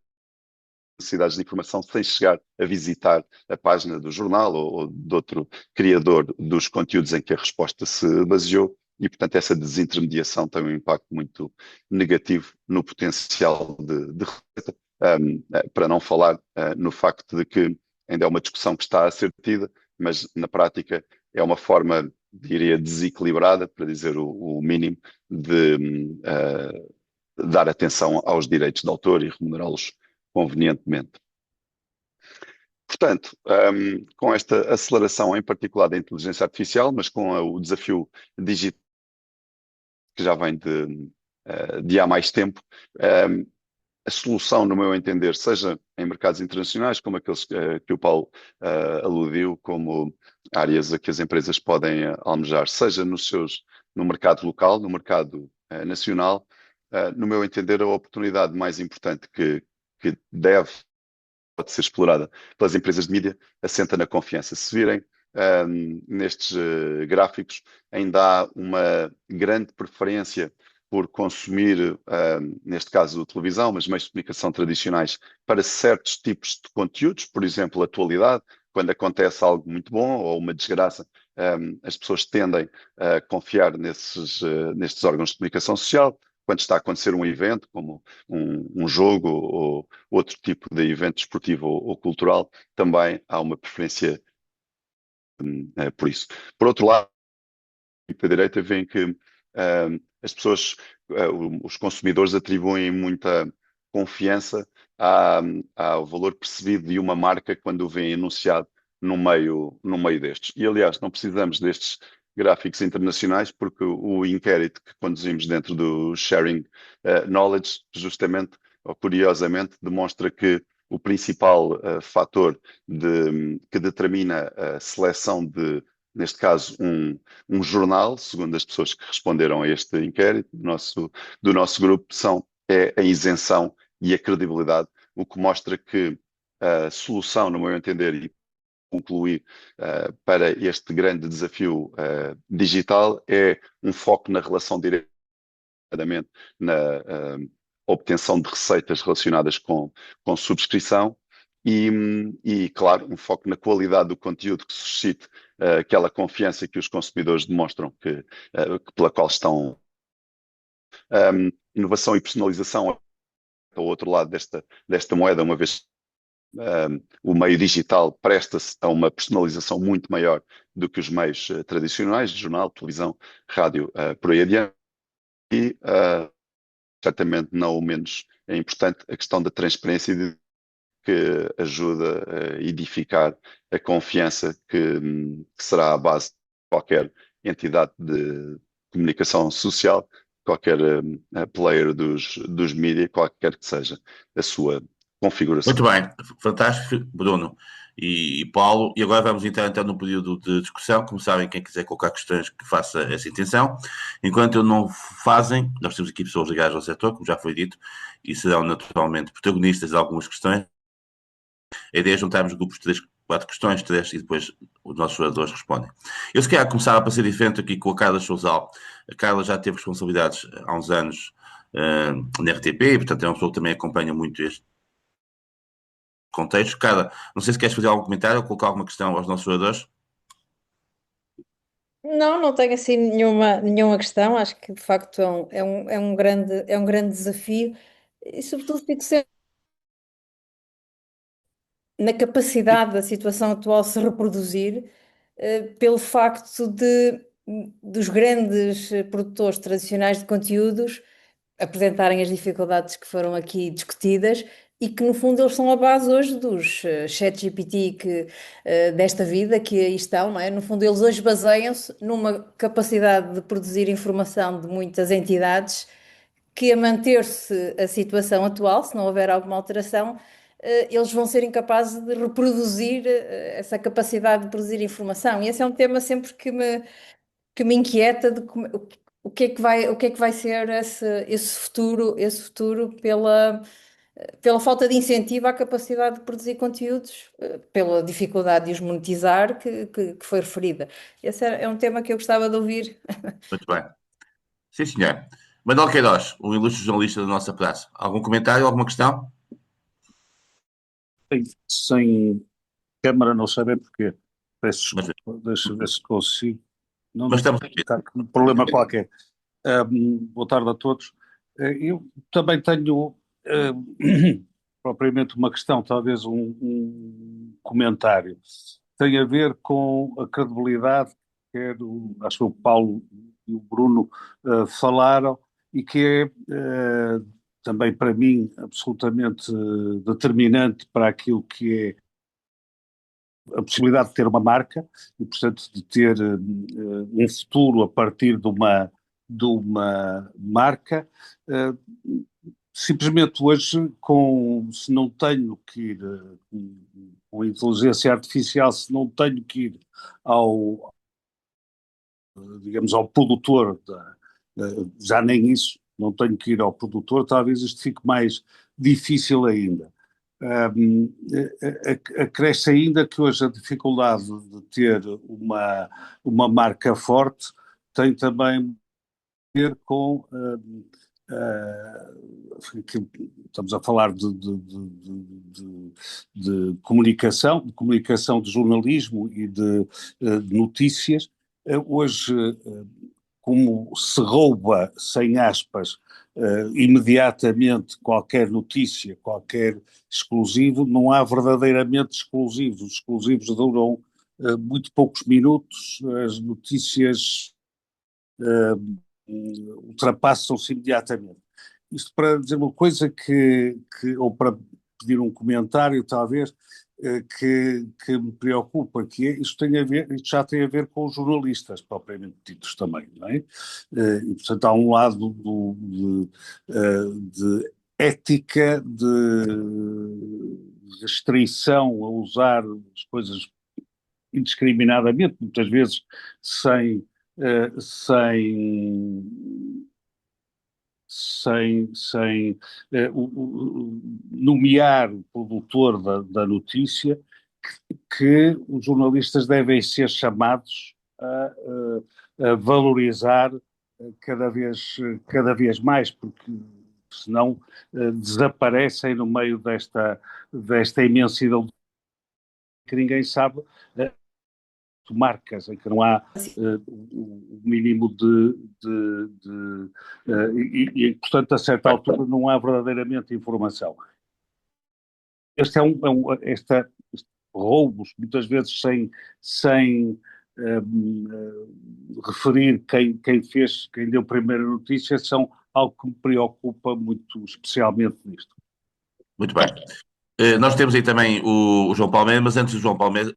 necessidades de informação sem chegar a visitar a página do jornal ou de outro criador dos conteúdos em que a resposta se baseou, e, portanto, essa desintermediação tem um impacto muito negativo no potencial de receita, para não falar no facto de que ainda é uma discussão que está a ser tida, mas na prática é uma forma, diria, desequilibrada, para dizer o mínimo, de dar atenção aos direitos de autor e remunerá-los convenientemente. Portanto, com esta aceleração, em particular da inteligência artificial, mas com o desafio digital que já vem de há mais tempo, a solução, no meu entender, seja em mercados internacionais, como aqueles que o Paulo aludiu, como áreas a que as empresas podem almejar, seja no mercado local, no mercado nacional, no meu entender, a oportunidade mais importante que pode ser explorada pelas empresas de mídia assenta na confiança. Se virem nestes gráficos, ainda há uma grande preferência por consumir, neste caso, televisão, mas meios de comunicação tradicionais, para certos tipos de conteúdos, por exemplo, atualidade, quando acontece algo muito bom ou uma desgraça, as pessoas tendem a confiar nestes órgãos de comunicação social. Quando está a acontecer um evento, como um jogo ou outro tipo de evento desportivo ou cultural, também há uma preferência por isso. Por outro lado, da direita vem que as pessoas, os consumidores atribuem muita confiança ao valor percebido de uma marca quando o vem anunciado no meio destes. E, aliás, não precisamos destes gráficos internacionais, porque o inquérito que conduzimos dentro do Sharing Knowledge, justamente, ou curiosamente, demonstra que o principal fator que determina a seleção neste caso, um jornal, segundo as pessoas que responderam a este inquérito do nosso grupo, é a isenção e a credibilidade, o que mostra que a solução, no meu entender, e concluir para este grande desafio digital é um foco na relação diretamente na obtenção de receitas relacionadas com subscrição e, claro, um foco na qualidade do conteúdo que suscite aquela confiança que os consumidores demonstram pela qual estão. Inovação e personalização ao outro lado desta moeda, uma vez o meio digital presta-se a uma personalização muito maior do que os meios tradicionais, de jornal, televisão, rádio, por aí adiante. E, certamente não o menos é importante, a questão da transparência que ajuda a edificar a confiança que será a base de qualquer entidade de comunicação social, player dos mídia, qualquer que seja a sua configuração. Muito bem, fantástico, Bruno e Paulo. E agora vamos entrar então no período de discussão. Como sabem, quem quiser colocar questões, que faça essa intenção. Enquanto não fazem, nós temos aqui pessoas ligadas ao setor, como já foi dito, e serão naturalmente protagonistas de algumas questões. A ideia é juntarmos grupos de 3, 4 questões, 3, e depois os nossos oradores respondem. Eu se calhar começava para ser diferente aqui com a Carla Chouzal. A Carla já teve responsabilidades há uns anos na RTP, e portanto é uma pessoa que também acompanha muito este contexto. Carla, não sei se queres fazer algum comentário ou colocar alguma questão aos nossos oradores. Não, não tenho assim nenhuma questão. Acho que de facto é um grande desafio e, sobretudo, fico sempre na capacidade da situação atual se reproduzir, pelo facto dos grandes produtores tradicionais de conteúdos apresentarem as dificuldades que foram aqui discutidas e que, no fundo, eles são a base hoje dos ChatGPT desta vida que aí estão, não é? No fundo, eles hoje baseiam-se numa capacidade de produzir informação de muitas entidades que, a manter-se a situação atual, se não houver alguma alteração, eles vão ser incapazes de reproduzir essa capacidade de produzir informação. E esse é um tema sempre que me inquieta de o que é que vai ser esse futuro pela falta de incentivo à capacidade de produzir conteúdos, pela dificuldade de os monetizar que foi referida. Esse é um tema que eu gostava de ouvir. Muito bem. Sim, senhor. Manuel Queiroz, o ilustre jornalista da nossa praça. Algum comentário, alguma questão? Sem câmara, não sabem porquê. Peço Mas, desculpa, deixa eu ver se consigo. Não, mas não, estamos aqui. está com um problema qualquer. Boa tarde a todos. Eu também tenho propriamente uma questão, talvez um comentário. Tem a ver com a credibilidade que acho que o Paulo e o Bruno falaram e que também para mim absolutamente determinante para aquilo que é a possibilidade de ter uma marca e, portanto, de ter um futuro a partir de uma marca. Simplesmente hoje, se não tenho que ir com a inteligência artificial, se não tenho que ir digamos, ao produtor, já nem isso, não tenho que ir ao produtor, talvez isto fique mais difícil ainda. Acresce ainda que hoje a dificuldade de ter uma marca forte tem também a ver com que estamos a falar de comunicação, de jornalismo e de notícias. Hoje, como se rouba, sem aspas, imediatamente qualquer notícia, qualquer exclusivo, não há verdadeiramente exclusivos. Os exclusivos duram muito poucos minutos, as notícias ultrapassam-se imediatamente. Isto para dizer uma coisa ou para pedir um comentário, talvez, que me preocupa, que isto já tem a ver com os jornalistas, propriamente ditos também, não é? E, portanto, há um lado de ética, de restrição a usar as coisas indiscriminadamente, muitas vezes sem nomear o produtor da notícia, que os jornalistas devem ser chamados a valorizar cada vez mais, porque senão desaparecem no meio desta imensidão que ninguém sabe, marcas em que não há o mínimo e, portanto, a certa altura não há verdadeiramente informação. Este roubos, muitas vezes sem referir quem deu a primeira notícia, são algo que me preocupa muito especialmente nisto. Muito bem. Nós temos aí também o João Palmeira, mas antes do João Palmeira,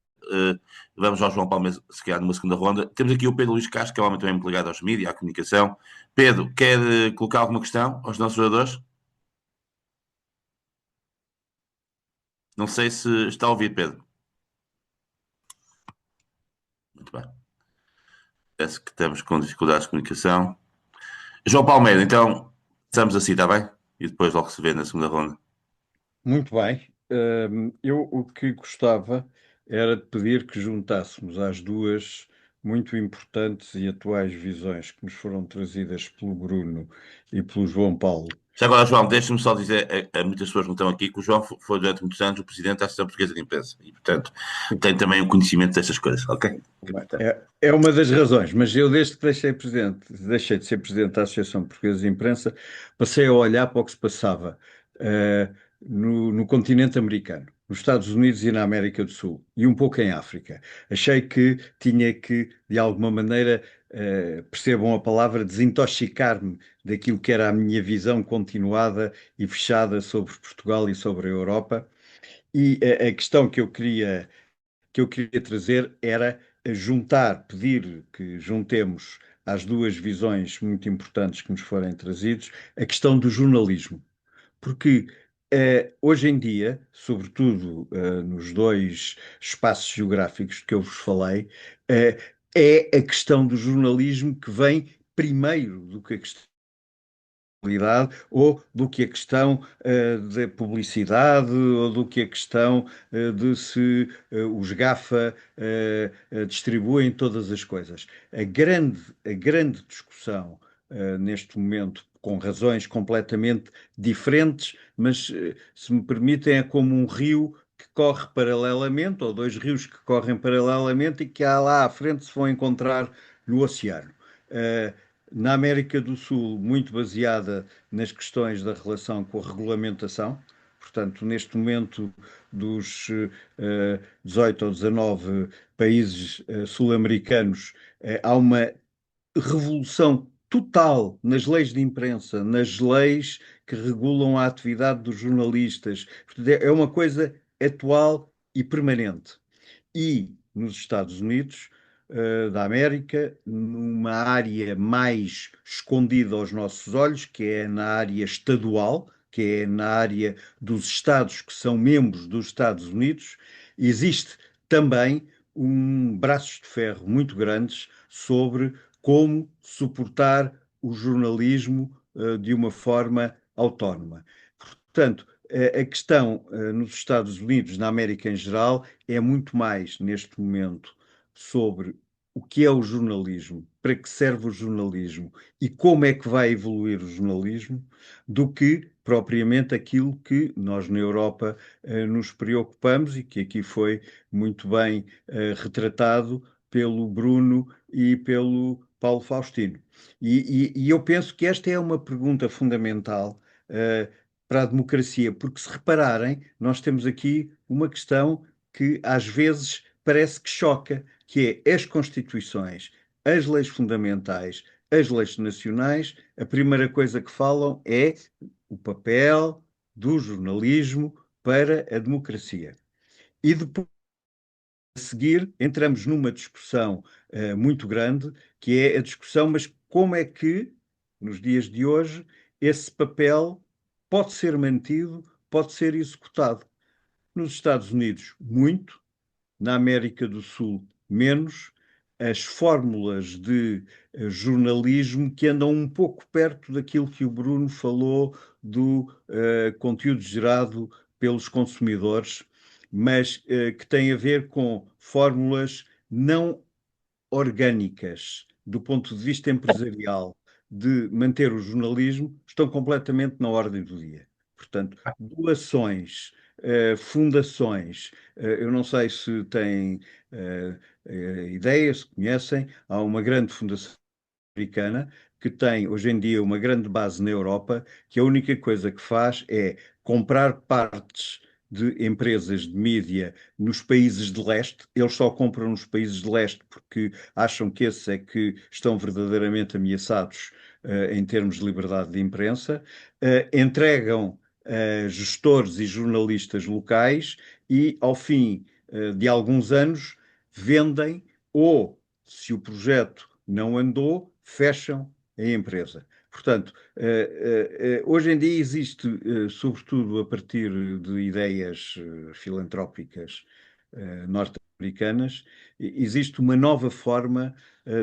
vamos ao João Palmeiras, se calhar numa segunda ronda. Temos aqui o Pedro Luís Castro, que é um homem também muito ligado aos mídias, à comunicação. Pedro, quer colocar alguma questão aos nossos jogadores? Não sei se está a ouvir, Pedro. Muito bem. Parece que estamos com dificuldades de comunicação. João Palmeira, então, estamos assim, está bem? E depois logo se vê na segunda ronda. Muito bem. Eu o que gostava era de pedir que juntássemos às duas muito importantes e atuais visões que nos foram trazidas pelo Bruno e pelo João Paulo. Já agora, João, deixa-me só dizer a muitas pessoas que não estão aqui que o João foi durante muitos anos o presidente da Associação Portuguesa de Imprensa e, portanto, tem também o conhecimento destas coisas, ok? É uma das razões, mas eu desde que deixei de ser presidente da Associação Portuguesa de Imprensa, passei a olhar para o que se passava no continente americano, nos Estados Unidos e na América do Sul, e um pouco em África. Achei que tinha que, de alguma maneira, percebam a palavra, desintoxicar-me daquilo que era a minha visão continuada e fechada sobre Portugal e sobre a Europa. E a questão que eu queria trazer era pedir que juntemos às duas visões muito importantes que nos forem trazidos, a questão do jornalismo. Porque hoje em dia, sobretudo nos dois espaços geográficos que eu vos falei, é a questão do jornalismo que vem primeiro do que a questão ou do que a questão da publicidade, ou do que a questão de se os GAFA distribuem todas as coisas. A grande discussão neste momento, com razões completamente diferentes, mas se me permitem, é como um rio que corre paralelamente, ou dois rios que correm paralelamente e que lá à frente se vão encontrar no oceano. Uh, na América do Sul, muito baseada nas questões da relação com a regulamentação. Portanto, neste momento, dos 18 ou 19 países sul-americanos, há uma revolução total nas leis de imprensa, nas leis que regulam a atividade dos jornalistas. Portanto, é uma coisa atual e permanente. E nos Estados Unidos da América, numa área mais escondida aos nossos olhos, que é na área estadual, que é na área dos Estados que são membros dos Estados Unidos, existe também um braços de ferro muito grandes sobre como suportar o jornalismo de uma forma autónoma. Portanto, a questão nos Estados Unidos, na América em geral, é muito mais, neste momento, sobre o que é o jornalismo, para que serve o jornalismo e como é que vai evoluir o jornalismo, do que propriamente aquilo que nós na Europa nos preocupamos e que aqui foi muito bem retratado pelo Bruno e pelo Paulo Faustino. E eu penso que esta é uma pergunta fundamental para a democracia, porque se repararem, nós temos aqui uma questão que às vezes parece que choca, que é as constituições, as leis fundamentais, as leis nacionais, a primeira coisa que falam é o papel do jornalismo para a democracia. E depois, a seguir, entramos numa discussão muito grande, que é a discussão, mas como é que, nos dias de hoje, esse papel pode ser mantido, pode ser executado? Nos Estados Unidos, muito, na América do Sul, menos. As fórmulas de jornalismo que andam um pouco perto daquilo que o Bruno falou do conteúdo gerado pelos consumidores, mas que tem a ver com fórmulas não orgânicas do ponto de vista empresarial de manter o jornalismo, estão completamente na ordem do dia. Portanto, doações, fundações, eu não sei se têm ideia, se conhecem, há uma grande fundação americana que tem hoje em dia uma grande base na Europa, que a única coisa que faz é comprar partes de empresas de mídia nos países de leste. Eles só compram nos países de leste porque acham que esses é que estão verdadeiramente ameaçados em termos de liberdade de imprensa, entregam gestores e jornalistas locais e, ao fim de alguns anos, vendem ou, se o projeto não andou, fecham a empresa. Portanto, hoje em dia existe, sobretudo a partir de ideias filantrópicas norte-americanas, existe uma nova forma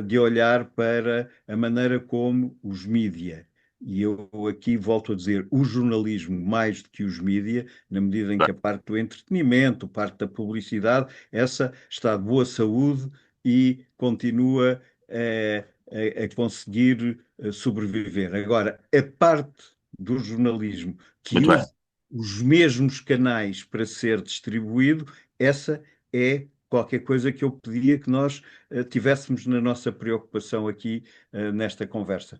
de olhar para a maneira como os mídia, e eu aqui volto a dizer o jornalismo mais do que os mídia, na medida em que a parte do entretenimento, parte da publicidade, essa está de boa saúde e continua a conseguir sobreviver. Agora, a parte do jornalismo que Muito bem. usa os mesmos canais para ser distribuído, essa é qualquer coisa que eu pedia que nós tivéssemos na nossa preocupação aqui nesta conversa.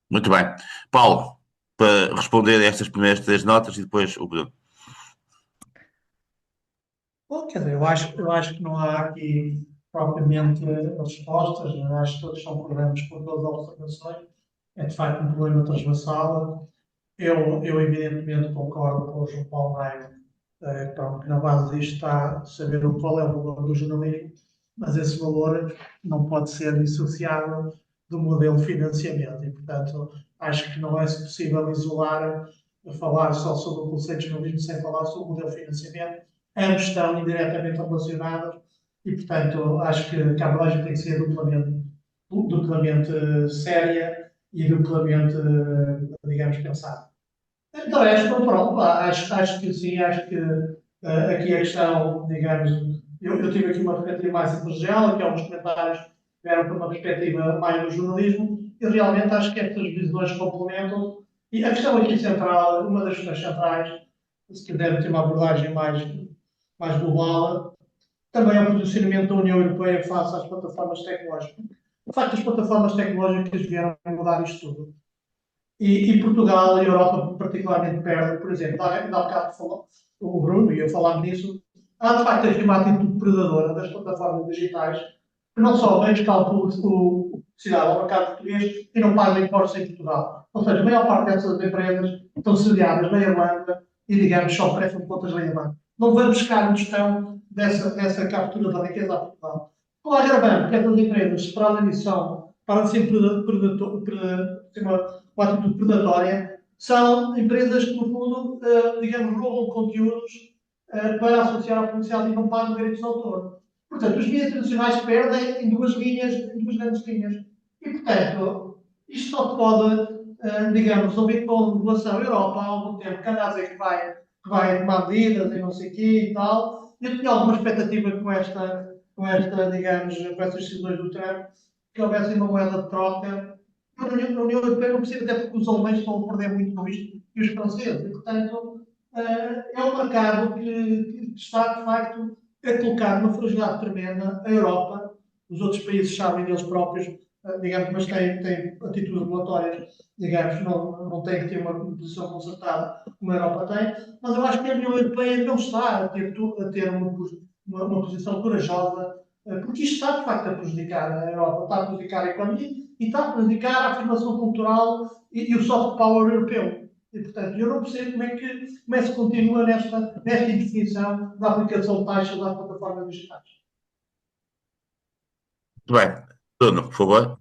Muito bem. Paulo, para responder a estas primeiras 3 notas e depois o Bruno. Bom, quer dizer, eu acho que não há aqui propriamente respostas, eu acho que todos são problemas por todas as observações. É de facto um problema transversal. Eu evidentemente concordo com o João Paulo Maia, pronto, que na base disto está saber qual é o valor do jornalismo, mas esse valor não pode ser dissociado do modelo de financiamento e, portanto, acho que não é possível isolar, falar só sobre o conceito de jornalismo sem falar sobre o modelo de financiamento. Ambos estão indiretamente relacionados e, portanto, acho que a abordagem tem que ser duplamente séria e duplamente, digamos, pensada. De resto, pronto, acho que sim, acho que aqui a questão, digamos, eu tive aqui uma perspectiva mais empresarial, que alguns comentários vieram por uma perspectiva mais do jornalismo, e realmente acho que estas visões complementam. E a questão aqui central, uma das questões centrais, se quiser ter uma abordagem mais global, também é o posicionamento da União Europeia face às plataformas tecnológicas. De facto, as plataformas tecnológicas vieram mudar isto tudo. E Portugal e a Europa particularmente perdem, por exemplo, ainda há bocado falou, o Bruno e eu falámos nisso, há de facto aqui uma atitude predadora das plataformas digitais que não só vêm buscar publicidade ao mercado português e não pagam impostos em Portugal. Ou seja, a maior parte dessas empresas estão sediadas na Irlanda e, digamos, só prestam contas na Irlanda. Não vão buscar a questão dessa captura da riqueza a Portugal. Com a agravante que essas empresas, para além disso, para de ser uma atitude predatória, são empresas que, no fundo, digamos, roubam conteúdos para associar à publicidade e não pagam direitos de autor. Portanto, os mídias tradicionais perdem em duas grandes linhas. E, portanto, isto só pode, digamos, resolver com a regulação. A Europa, há algum tempo, que anda a dizer que vai tomar medidas e não sei o quê e tal. Eu tinha alguma expectativa com digamos, com estas decisões do Trump, que houvesse uma moeda de troca. A União Europeia não precisa, até porque os alemães estão a perder muito com isto e os franceses. E, portanto, é um mercado que está, de facto, a colocar uma fragilidade tremenda a Europa. Os outros países sabem deles próprios, digamos, mas têm atitudes regulatórias, digamos, não têm que ter uma posição concertada como a Europa tem. Mas eu acho que a União Europeia não está a ter uma posição corajosa, porque isto está, de facto, a prejudicar a Europa, está a prejudicar a economia e está a prejudicar a afirmação cultural e o soft power europeu. E, portanto, eu não percebo como é que se continua nesta indefinição da aplicação de taxas às plataformas digitais. Muito bem. Bruno, por favor.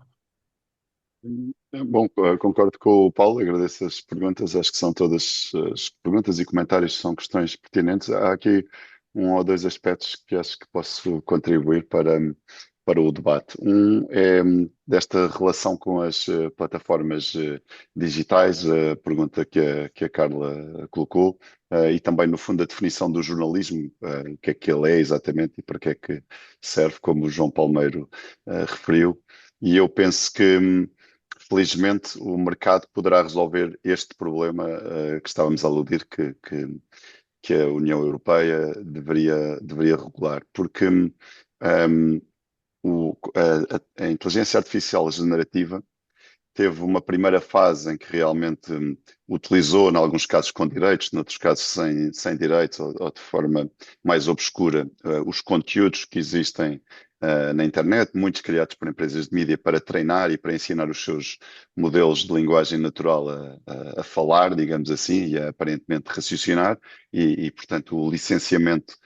Bom, concordo com o Paulo, agradeço as perguntas, acho que são todas as perguntas e comentários são questões pertinentes. Há aqui um ou dois aspectos que acho que posso contribuir para o debate. Um é desta relação com as plataformas digitais, a pergunta que a Carla colocou, e também, no fundo, a definição do jornalismo, o que é que ele é exatamente e para que é que serve, como o João Palmeiro referiu. E eu penso que felizmente, o mercado poderá resolver este problema que estávamos a aludir, que a União Europeia deveria regular, porque a inteligência artificial generativa teve uma primeira fase em que realmente utilizou, em alguns casos com direitos, noutros casos sem direitos ou de forma mais obscura, os conteúdos que existem na internet, muitos criados por empresas de mídia para treinar e para ensinar os seus modelos de linguagem natural a falar, digamos assim, e a aparentemente raciocinar, e portanto o licenciamento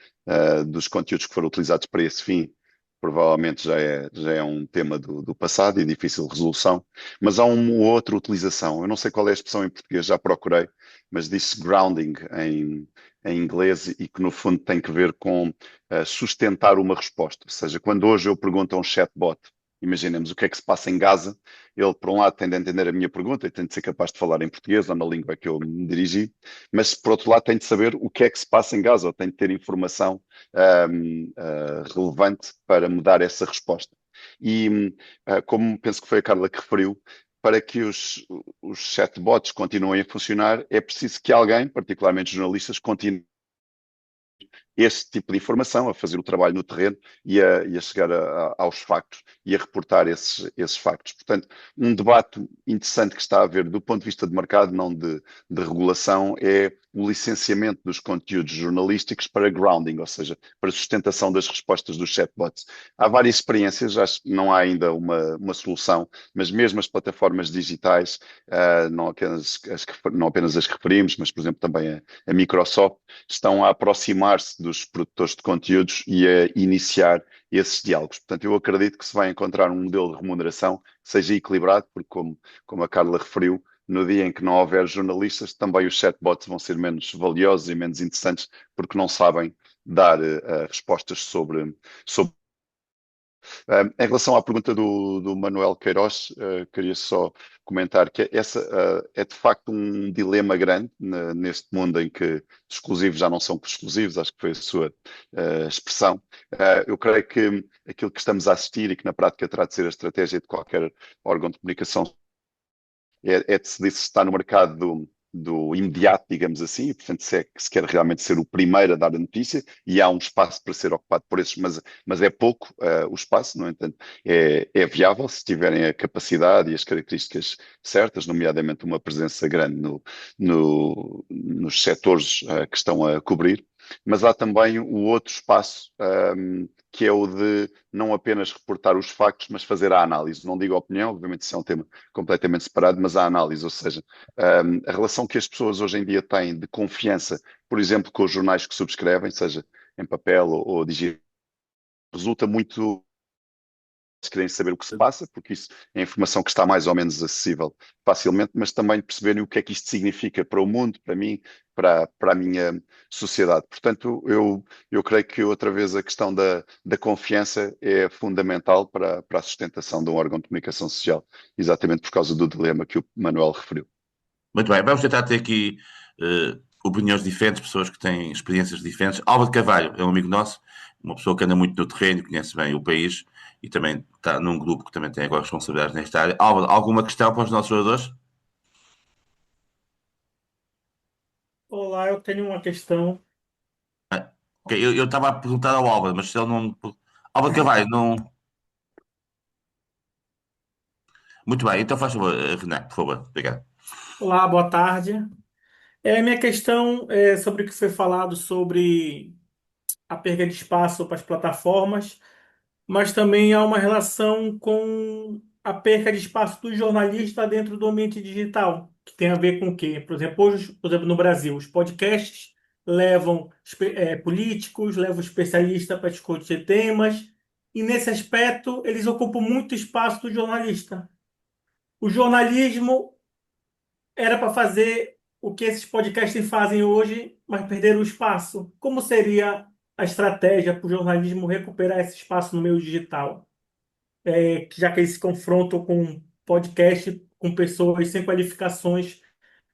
dos conteúdos que foram utilizados para esse fim, provavelmente já é um tema do passado e difícil de resolução, mas há uma outra utilização. Eu não sei qual é a expressão em português, já procurei, mas disse grounding em inglês e que no fundo tem que ver com sustentar uma resposta. Ou seja, quando hoje eu pergunto a um chatbot, imaginemos o que é que se passa em Gaza, ele por um lado tem de entender a minha pergunta e tem de ser capaz de falar em português ou na língua que eu me dirigi, mas por outro lado tem de saber o que é que se passa em Gaza, ou tem de ter informação relevante para me dar essa resposta. E como penso que foi a Carla que referiu, para que os chatbots continuem a funcionar, é preciso que alguém, particularmente jornalistas, continue esse tipo de informação, a fazer o trabalho no terreno e a chegar aos factos e a reportar esses factos. Portanto, um debate interessante que está a haver do ponto de vista de mercado, não de regulação, é o licenciamento dos conteúdos jornalísticos para grounding, ou seja, para sustentação das respostas dos chatbots. Há várias experiências, acho que não há ainda uma solução, mas mesmo as plataformas digitais, não apenas as que referimos, mas, por exemplo, também a Microsoft, estão a aproximar-se dos produtores de conteúdos e a iniciar esses diálogos. Portanto, eu acredito que se vai encontrar um modelo de remuneração que seja equilibrado, porque, como a Carla referiu, no dia em que não houver jornalistas, também os chatbots vão ser menos valiosos e menos interessantes, porque não sabem dar respostas sobre. Em relação à pergunta do Manuel Queiroz, queria só comentar que essa é de facto um dilema grande neste mundo em que exclusivos já não são exclusivos, acho que foi a sua expressão. Eu creio que aquilo que estamos a assistir e que na prática terá de ser a estratégia de qualquer órgão de comunicação é decidir se está no mercado do imediato, digamos assim, e, portanto, se quer realmente ser o primeiro a dar a notícia, e há um espaço para ser ocupado por esses, mas é pouco o espaço, no entanto, é viável se tiverem a capacidade e as características certas, nomeadamente uma presença grande nos setores que estão a cobrir. Mas há também o outro espaço, que é o de não apenas reportar os factos, mas fazer a análise. Não digo a opinião, obviamente isso é um tema completamente separado, mas a análise, ou seja, a relação que as pessoas hoje em dia têm de confiança, por exemplo, com os jornais que subscrevem, seja em papel ou digital, resulta muito querem saber o que se passa, porque isso é informação que está mais ou menos acessível facilmente, mas também perceberem o que é que isto significa para o mundo, para mim, para a minha sociedade. Portanto, eu creio que outra vez a questão da confiança é fundamental para a sustentação de um órgão de comunicação social, exatamente por causa do dilema que o Manuel referiu. Muito bem, vamos tentar ter aqui opiniões diferentes, pessoas que têm experiências diferentes. Álvaro de Carvalho é um amigo nosso, uma pessoa que anda muito no terreno, conhece bem o país e também está num grupo que também tem agora responsabilidades nesta área. Álvaro, alguma questão para os nossos oradores? Olá, eu tenho uma questão. Ok, eu estava a perguntar ao Álvaro, mas se ele não. Álvaro de Carvalho, não. Muito bem, então faz favor, Renato, por favor. Obrigado. Olá, boa tarde. Minha questão é sobre o que foi falado sobre a perda de espaço para as plataformas, mas também há uma relação com a perca de espaço do jornalista dentro do ambiente digital, que tem a ver com o quê? Por exemplo, no Brasil, os podcasts levam políticos, levam especialistas para discutir temas, e nesse aspecto eles ocupam muito espaço do jornalista. O jornalismo era para fazer o que esses podcasts fazem hoje, mas perderam o espaço. Como seria a estratégia para o jornalismo recuperar esse espaço no meio digital? Já que eles se confrontam com podcast, com pessoas sem qualificações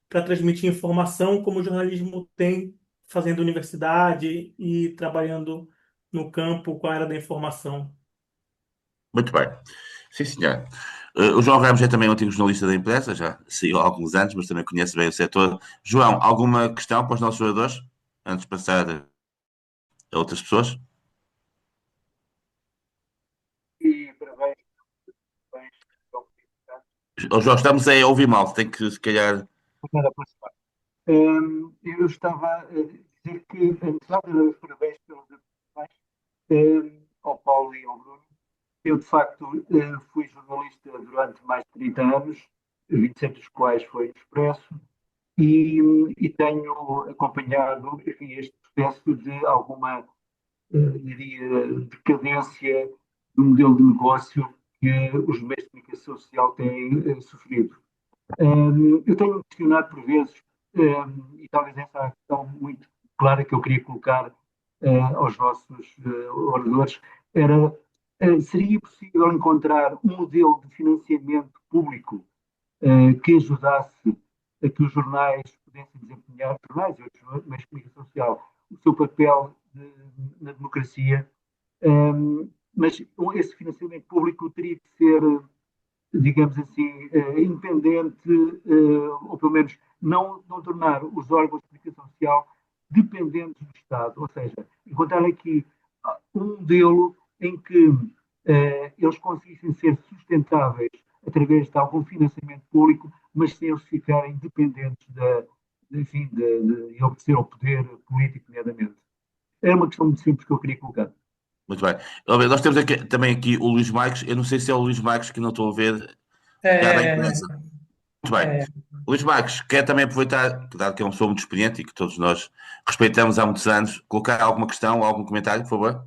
para transmitir informação, como o jornalismo tem, fazendo universidade e trabalhando no campo com a área da informação. Muito bem. Sim, senhor. O João Ramos é também um antigo jornalista da empresa, já saiu há alguns anos, mas também conhece bem o setor. João, alguma questão para os nossos oradores? Antes de passar a outras pessoas? E parabéns, parabéns, Ô, João, estamos a ouvir mal, tem que se calhar. para participar. Eu estava a dizer que, apesar de dar os parabéns pelas apresentações, ao Paulo e ao Bruno, eu de facto fui jornalista durante mais de 30 anos, 27 dos quais foi no Expresso, e tenho acompanhado, enfim, este processo de alguma diria, decadência do modelo de negócio que os meios de comunicação social têm sofrido. Eu tenho questionado por vezes, e talvez essa é a questão muito clara que eu queria colocar aos nossos oradores, era seria possível encontrar um modelo de financiamento público que ajudasse a que os jornais pudessem desempenhar, jornais e outros meios de comunicação social, o seu papel na democracia, mas esse financiamento público teria que ser, digamos assim, independente, ou pelo menos não tornar os órgãos de comunicação social dependentes do Estado, ou seja, encontrar aqui um modelo em que eles conseguissem ser sustentáveis através de algum financiamento público, mas sem eles ficarem dependentes enfim, de obedecer ao poder político, nomeadamente. É uma questão muito simples que eu queria colocar. Muito bem. Nós temos também aqui o Luís Marques. Eu não sei se é o Luís Marques que não estou a ver. Já da É, imprensa. Muito bem. é, Luís Marques, quer também aproveitar, dado que é uma pessoa muito experiente e que todos nós respeitamos há muitos anos, colocar alguma questão ou algum comentário, por favor?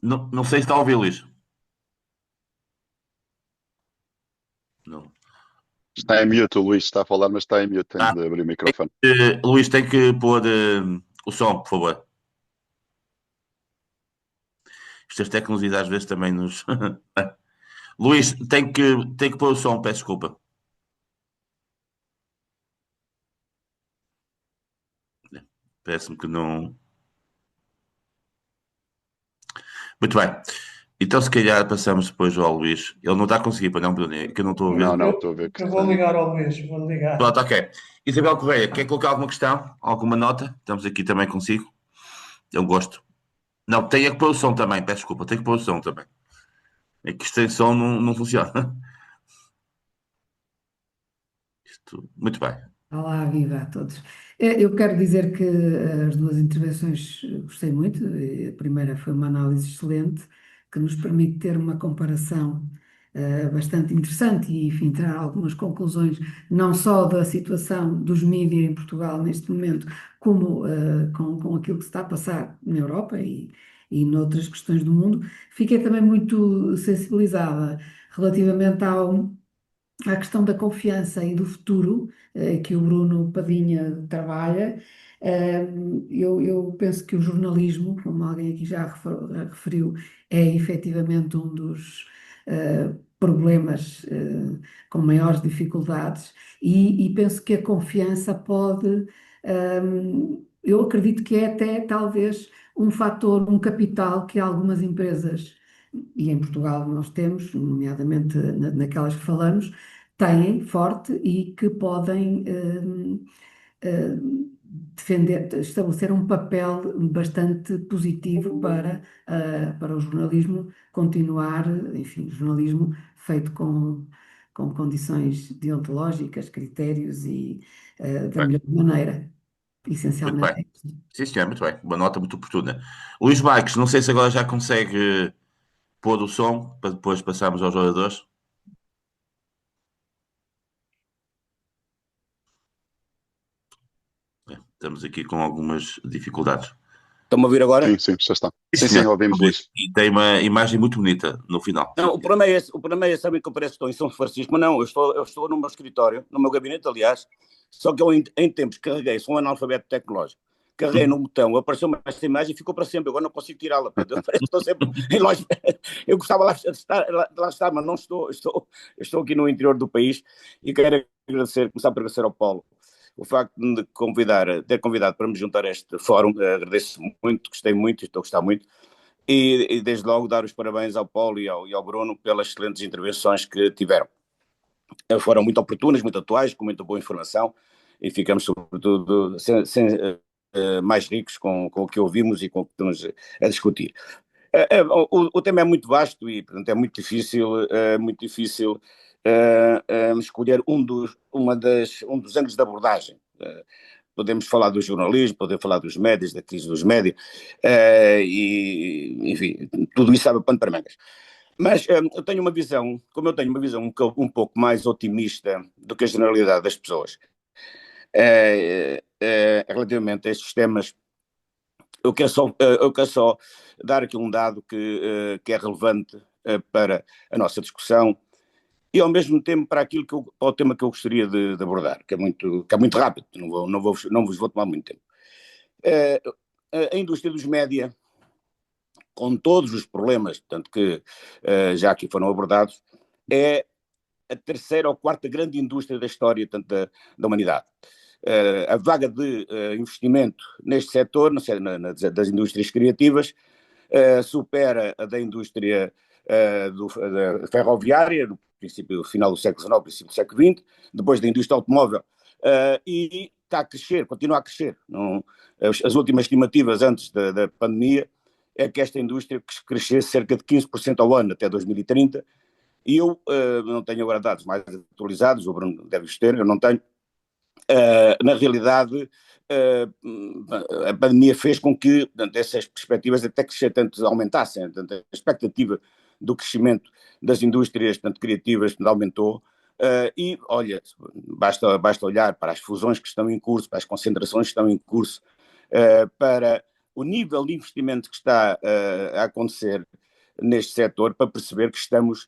Não sei se está a ouvir, Luís. Não. Está em mute, o Luís está a falar, mas está em mute, tem Ah, de abrir o microfone. Luís, tem que pôr o som, por favor. Estas tecnologias às vezes também nos. Luís, tem que pôr o som, peço desculpa. Parece-me que não. Muito bem. Então, se calhar, passamos depois ao Luís. Ele não está a conseguir, para não, Bruno, é que eu não estou a ver. Não, estou a ver que eu vou tem. ligar ao Luís, vou ligar. Pronto, ok. Isabel Correia, quer colocar alguma questão? Alguma nota? Estamos aqui também consigo. Eu gosto. Não, tem é que pôr o som também, peço desculpa, tem que pôr o som também. É que isto sem som não funciona. Muito bem. Olá, viva a todos. Eu quero dizer que as duas intervenções gostei muito. A primeira foi uma análise excelente, que nos permite ter uma comparação bastante interessante e, enfim, tirar algumas conclusões, não só da situação dos mídias em Portugal neste momento, como com aquilo que se está a passar na Europa e noutras questões do mundo. Fiquei também muito sensibilizada relativamente à questão da confiança e do futuro, que o Bruno Padinha trabalha. Eu penso que o jornalismo, como alguém aqui já referiu, é efetivamente um dos problemas com maiores dificuldades e penso que a confiança pode, eu acredito que é até talvez um fator, um capital que algumas empresas, e em Portugal nós temos, nomeadamente naquelas que falamos, têm forte e que podem defender, estabelecer um papel bastante positivo para o jornalismo continuar, enfim, jornalismo feito com condições deontológicas, critérios e da Bem, melhor maneira, muito essencialmente bem. é isso. Sim, senhor, muito bem. Uma nota muito oportuna. Luís Marques, não sei se agora já consegue pôr o som para depois passarmos aos oradores. Estamos aqui com algumas dificuldades. Estão-me a ouvir agora? Sim, sim, já está. Sim, Sim, senhor. ouvimos, Luís. E tem uma imagem muito bonita no final. Não, o problema é esse. O problema é esse, sabem que eu parece que estou em São Francisco, mas não, eu estou no meu escritório, no meu gabinete, aliás, só que eu em tempos carreguei, sou um analfabeto tecnológico, carreguei no botão, apareceu-me esta imagem e ficou para sempre, agora não consigo tirá-la, portanto, eu parece que estou sempre em loja. Eu gostava lá de estar, mas não estou aqui no interior do país e quero começar a agradecer ao Paulo o facto de me ter convidado para me juntar a este fórum. Agradeço muito, gostei muito e estou a gostar muito. E desde logo dar os parabéns ao Paulo e ao Bruno pelas excelentes intervenções que tiveram. Foram muito oportunas, muito atuais, com muita boa informação, e ficamos sobretudo mais ricos com o que ouvimos e com o que estamos a discutir. O tema é muito vasto e, portanto, é muito difícil escolher um dos ângulos de abordagem. Podemos falar do jornalismo, podemos falar dos médias, da crise dos médias, e, enfim, tudo isso sabe pano para mangas. Mas eu tenho uma visão um pouco mais otimista do que a generalidade das pessoas, relativamente a estes temas eu quero só dar aqui um dado que é relevante para a nossa discussão e ao mesmo tempo para para o tema que eu gostaria de abordar, que é muito rápido, não vos vou tomar muito tempo. A indústria dos média, com todos os problemas, tanto que já aqui foram abordados, é a terceira ou quarta grande indústria da história, tanto da humanidade. A vaga de investimento neste setor, das indústrias criativas, supera a da indústria da ferroviária, no final do século XIX, princípio do século XX, depois da indústria automóvel, e está a crescer, continua a crescer. As últimas estimativas antes da pandemia é que esta indústria crescesse cerca de 15% ao ano até 2030, e eu não tenho agora dados mais atualizados, o Bruno deve os ter, eu não tenho. Na realidade, a pandemia fez com que, portanto, essas perspectivas até que tanto aumentassem, portanto, a expectativa do crescimento das indústrias, tanto criativas, aumentou. E, olha, basta olhar para as fusões que estão em curso, para as concentrações que estão em curso, para o nível de investimento que está a acontecer neste setor, para perceber que estamos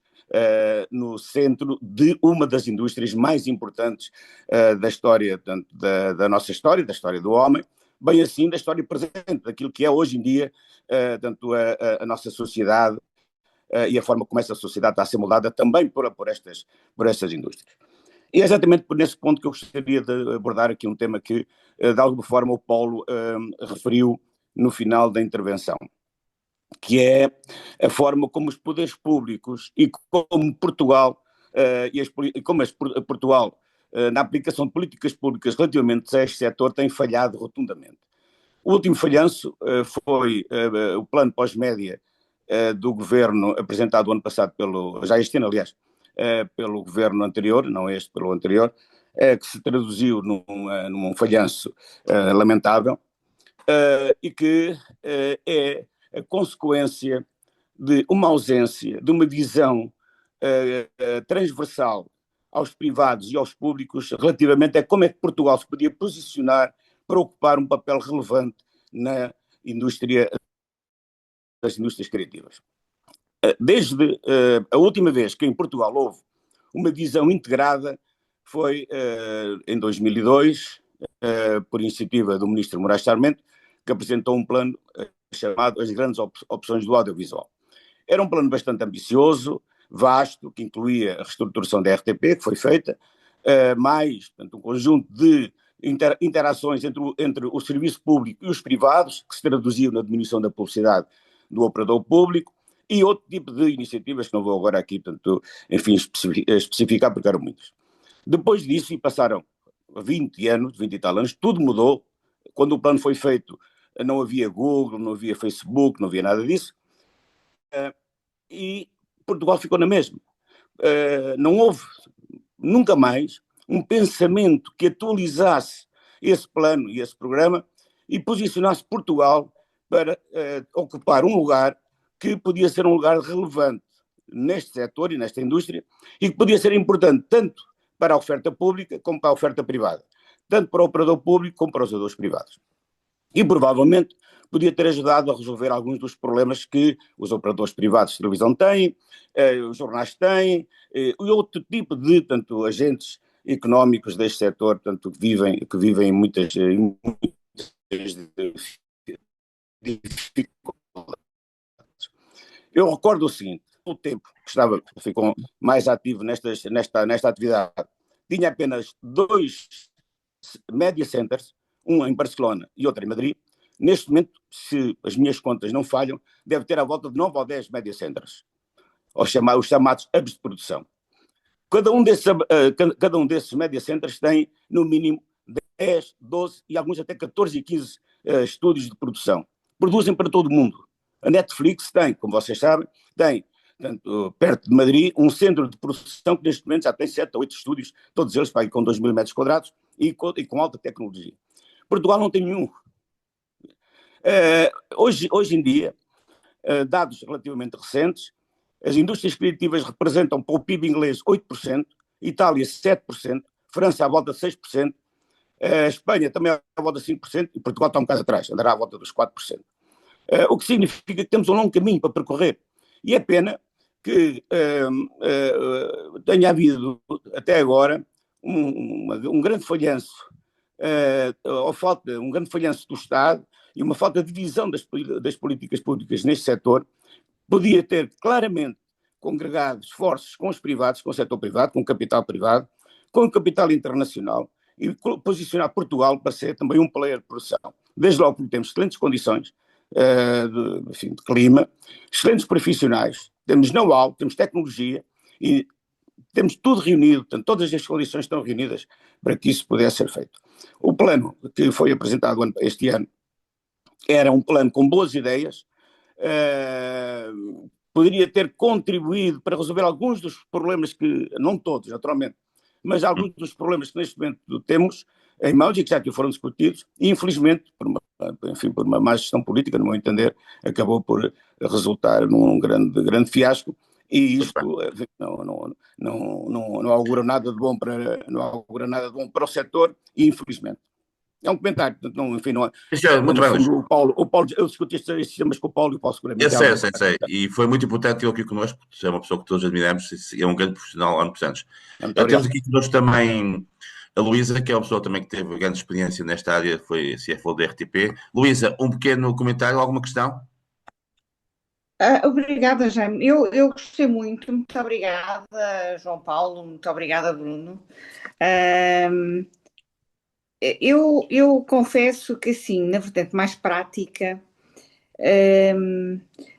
no centro de uma das indústrias mais importantes da história, tanto da nossa história, da história do homem, bem assim da história presente, daquilo que é hoje em dia tanto a nossa sociedade e a forma como essa sociedade está a ser moldada também por estas indústrias. E é exatamente nesse ponto que eu gostaria de abordar aqui um tema que, de alguma forma, o Paulo referiu no final da intervenção, que é a forma como os poderes públicos e como Portugal, Portugal na aplicação de políticas públicas relativamente a este setor, tem falhado rotundamente. O último falhanço foi o plano pós-média do governo apresentado o ano passado já este ano, aliás, pelo governo anterior, não este, pelo anterior, que se traduziu num falhanço lamentável, e que é a consequência de uma ausência de uma visão transversal aos privados e aos públicos relativamente a como é que Portugal se podia posicionar para ocupar um papel relevante na indústria, das indústrias criativas. Desde a última vez que em Portugal houve uma visão integrada foi em 2002, por iniciativa do ministro Moraes Sarmento, que apresentou um plano chamado As Grandes Opções do Audiovisual. Era um plano bastante ambicioso, vasto, que incluía a reestruturação da RTP, que foi feita, mais, portanto, um conjunto de interações entre o serviço público e os privados, que se traduziam na diminuição da publicidade do operador público, e outro tipo de iniciativas que não vou agora aqui, portanto, enfim, especificar, porque eram muitas. Depois disso, e passaram 20 anos, 20 e tal anos, tudo mudou. Quando o plano foi feito, não havia Google, não havia Facebook, não havia nada disso, e Portugal ficou na mesma. Não houve nunca mais um pensamento que atualizasse esse plano e esse programa e posicionasse Portugal para ocupar um lugar que podia ser um lugar relevante neste setor e nesta indústria e que podia ser importante tanto para a oferta pública como para a oferta privada, tanto para o operador público como para os operadores privados. E provavelmente podia ter ajudado a resolver alguns dos problemas que os operadores privados de televisão têm, os jornais têm, e outro tipo de tanto agentes económicos deste setor, tanto que vivem em muitas dificuldades. Eu recordo o seguinte: o tempo que ficou mais ativo nesta atividade, tinha apenas 2 media centers, um em Barcelona e outro em Madrid. Neste momento, se as minhas contas não falham, deve ter à volta de 9 ou 10 media centers, os chamados hubs de produção. Cada um desses media centers tem, no mínimo, 10, 12 e alguns até 14 e 15 estúdios de produção. Produzem para todo o mundo. A Netflix tem, como vocês sabem, portanto, perto de Madrid, um centro de produção que neste momento já tem 7 ou 8 estúdios, todos eles com 2.000 metros quadrados e com alta tecnologia. Portugal não tem nenhum. Hoje em dia, dados relativamente recentes, as indústrias criativas representam para o PIB inglês 8%, Itália 7%, França à volta de 6%, A Espanha também à volta de 5% e Portugal está um bocado atrás, andará à volta dos 4%. O que significa que temos um longo caminho para percorrer. E é pena que tenha havido até agora um grande falhanço, ou falta um grande falhanço do Estado e uma falta de visão das políticas públicas neste setor. Podia ter claramente congregado esforços com os privados, com o setor privado, com o capital privado, com o capital internacional e posicionar Portugal para ser também um player de produção. Desde logo porque temos excelentes condições de clima, excelentes profissionais, temos know-how, temos tecnologia e temos tudo reunido, portanto, todas as condições estão reunidas para que isso pudesse ser feito. O plano que foi apresentado este ano era um plano com boas ideias, poderia ter contribuído para resolver alguns dos problemas que, não todos, naturalmente, mas alguns dos problemas que neste momento temos em mãos e que já aqui foram discutidos, e infelizmente, por uma má gestão política, no meu entender, acabou por resultar num grande fiasco, e isto não augura nada de bom para o setor, e infelizmente. É um comentário, não, enfim, não é. Muito bem, Luís. O Paulo, eu discuti estes temas com o Paulo e o Paulo seguramente. Eu sei. E foi muito importante ele aqui connosco, porque é uma pessoa que todos admiramos e é um grande profissional há muitos anos. Temos aqui connosco também a Luísa, que é uma pessoa também que teve grande experiência nesta área, foi CFO da RTP. Luísa, um pequeno comentário, alguma questão? Obrigada, Jaime. Eu gostei muito obrigada, João Paulo, muito obrigada, Bruno. Eu confesso que, assim, na vertente mais prática,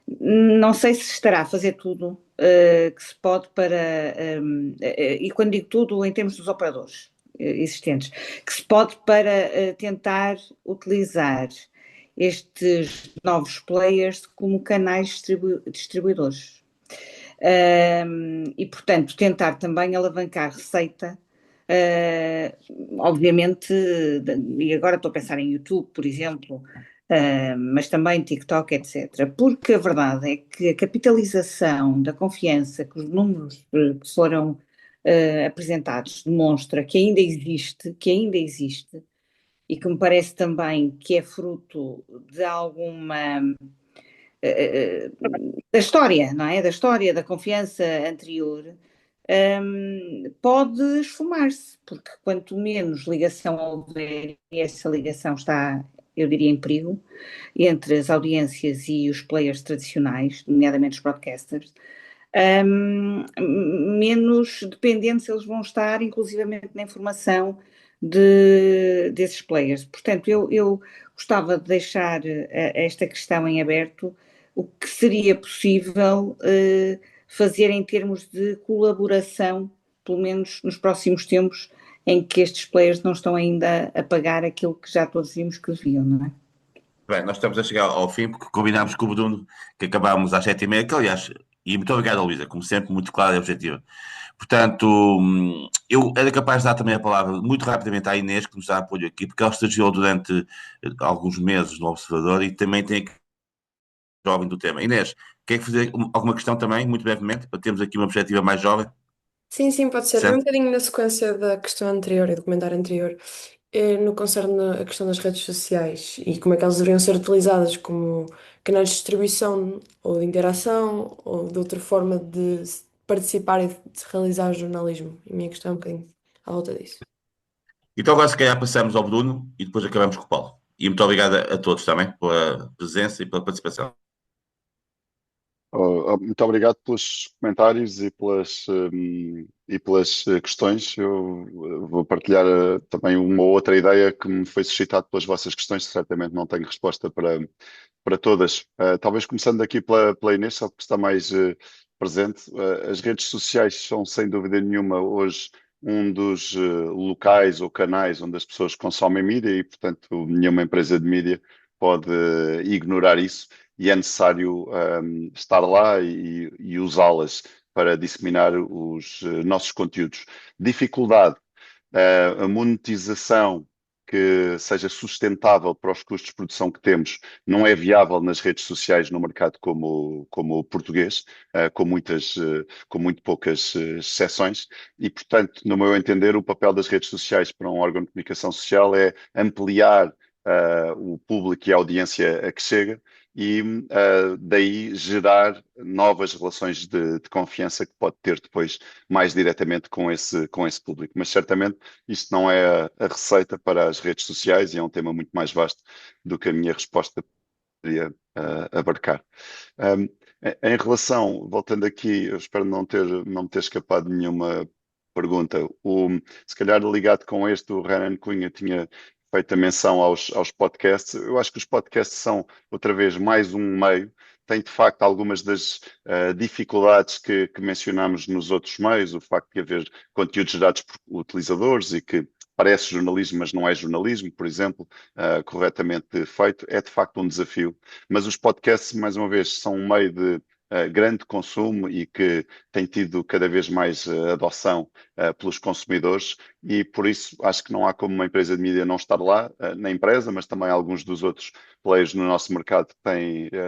não sei se estará a fazer tudo que se pode para, e quando digo tudo, em termos dos operadores existentes, que se pode para tentar utilizar estes novos players como canais distribuidores. E, portanto, tentar também alavancar receita. Obviamente, e agora estou a pensar em YouTube, por exemplo, mas também TikTok, etc. Porque a verdade é que a capitalização da confiança que os números que foram apresentados demonstra que ainda existe, e que me parece também que é fruto de alguma da história, não é? Da história, da confiança anterior, pode esfumar-se, porque quanto menos ligação houver, e essa ligação está, eu diria, em perigo, entre as audiências e os players tradicionais, nomeadamente os broadcasters, menos dependentes eles vão estar, inclusivamente na informação desses players. Portanto, eu gostava de deixar esta questão em aberto, o que seria possível fazer em termos de colaboração, pelo menos nos próximos tempos, em que estes players não estão ainda a pagar aquilo que já todos vimos que deviam, não é? Bem, nós estamos a chegar ao fim, porque combinámos com o Bruno que acabámos às 7h30, que aliás, e muito obrigado, Luísa, como sempre, muito clara e objetiva. Portanto, eu era capaz de dar também a palavra muito rapidamente à Inês, que nos dá apoio aqui, porque ela estagiou durante alguns meses no Observador e também tem aqui jovem do tema. Inês, quer fazer alguma questão também, muito brevemente, para termos aqui uma perspectiva mais jovem? Sim, pode ser. Certo. Um bocadinho na sequência da questão anterior e do comentário anterior, no que concerne a questão das redes sociais e como é que elas deveriam ser utilizadas como canais de distribuição ou de interação ou de outra forma de participar e de realizar jornalismo. E a minha questão é um bocadinho à volta disso. Então agora se calhar passamos ao Bruno e depois acabamos com o Paulo. E muito obrigado a todos também pela presença e pela participação. Muito obrigado pelos comentários e pelas questões. Eu vou partilhar também uma outra ideia que me foi suscitada pelas vossas questões. Certamente não tenho resposta para todas. Talvez começando aqui pela Inês, só porque está mais presente. As redes sociais são, sem dúvida nenhuma, hoje um dos locais ou canais onde as pessoas consomem mídia e, portanto, nenhuma empresa de mídia pode ignorar isso. E é necessário estar lá e usá-las para disseminar os nossos conteúdos. Dificuldade, a monetização que seja sustentável para os custos de produção que temos, não é viável nas redes sociais no mercado como o português, com muito poucas exceções, e, portanto, no meu entender, o papel das redes sociais para um órgão de comunicação social é ampliar o público e a audiência a que chega e daí gerar novas relações de confiança que pode ter depois mais diretamente com esse público. Mas certamente isto não é a receita para as redes sociais e é um tema muito mais vasto do que a minha resposta poderia abarcar. Um, Em relação, voltando aqui, eu espero não me ter escapado de nenhuma pergunta. Se calhar ligado com este, o Renan Cunha tinha feito a menção aos podcasts. Eu acho que os podcasts são, outra vez, mais um meio. Tem, de facto, algumas das dificuldades que mencionámos nos outros meios, o facto de haver conteúdos gerados por utilizadores e que parece jornalismo, mas não é jornalismo, por exemplo, corretamente feito, é de facto um desafio. Mas os podcasts, mais uma vez, são um meio de grande consumo e que tem tido cada vez mais adoção pelos consumidores e por isso acho que não há como uma empresa de mídia não estar lá na empresa, mas também alguns dos outros players no nosso mercado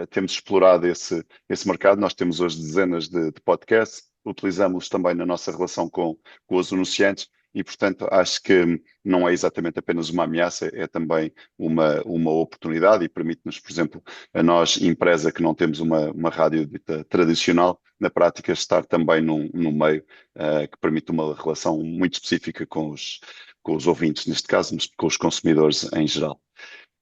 temos explorado esse mercado. Nós temos hoje dezenas de podcasts, utilizamos-los também na nossa relação com os anunciantes. E, portanto, acho que não é exatamente apenas uma ameaça, é também uma oportunidade e permite-nos, por exemplo, a nós, empresa que não temos uma rádio dita tradicional, na prática estar também num meio que permite uma relação muito específica com os ouvintes, neste caso, mas com os consumidores em geral.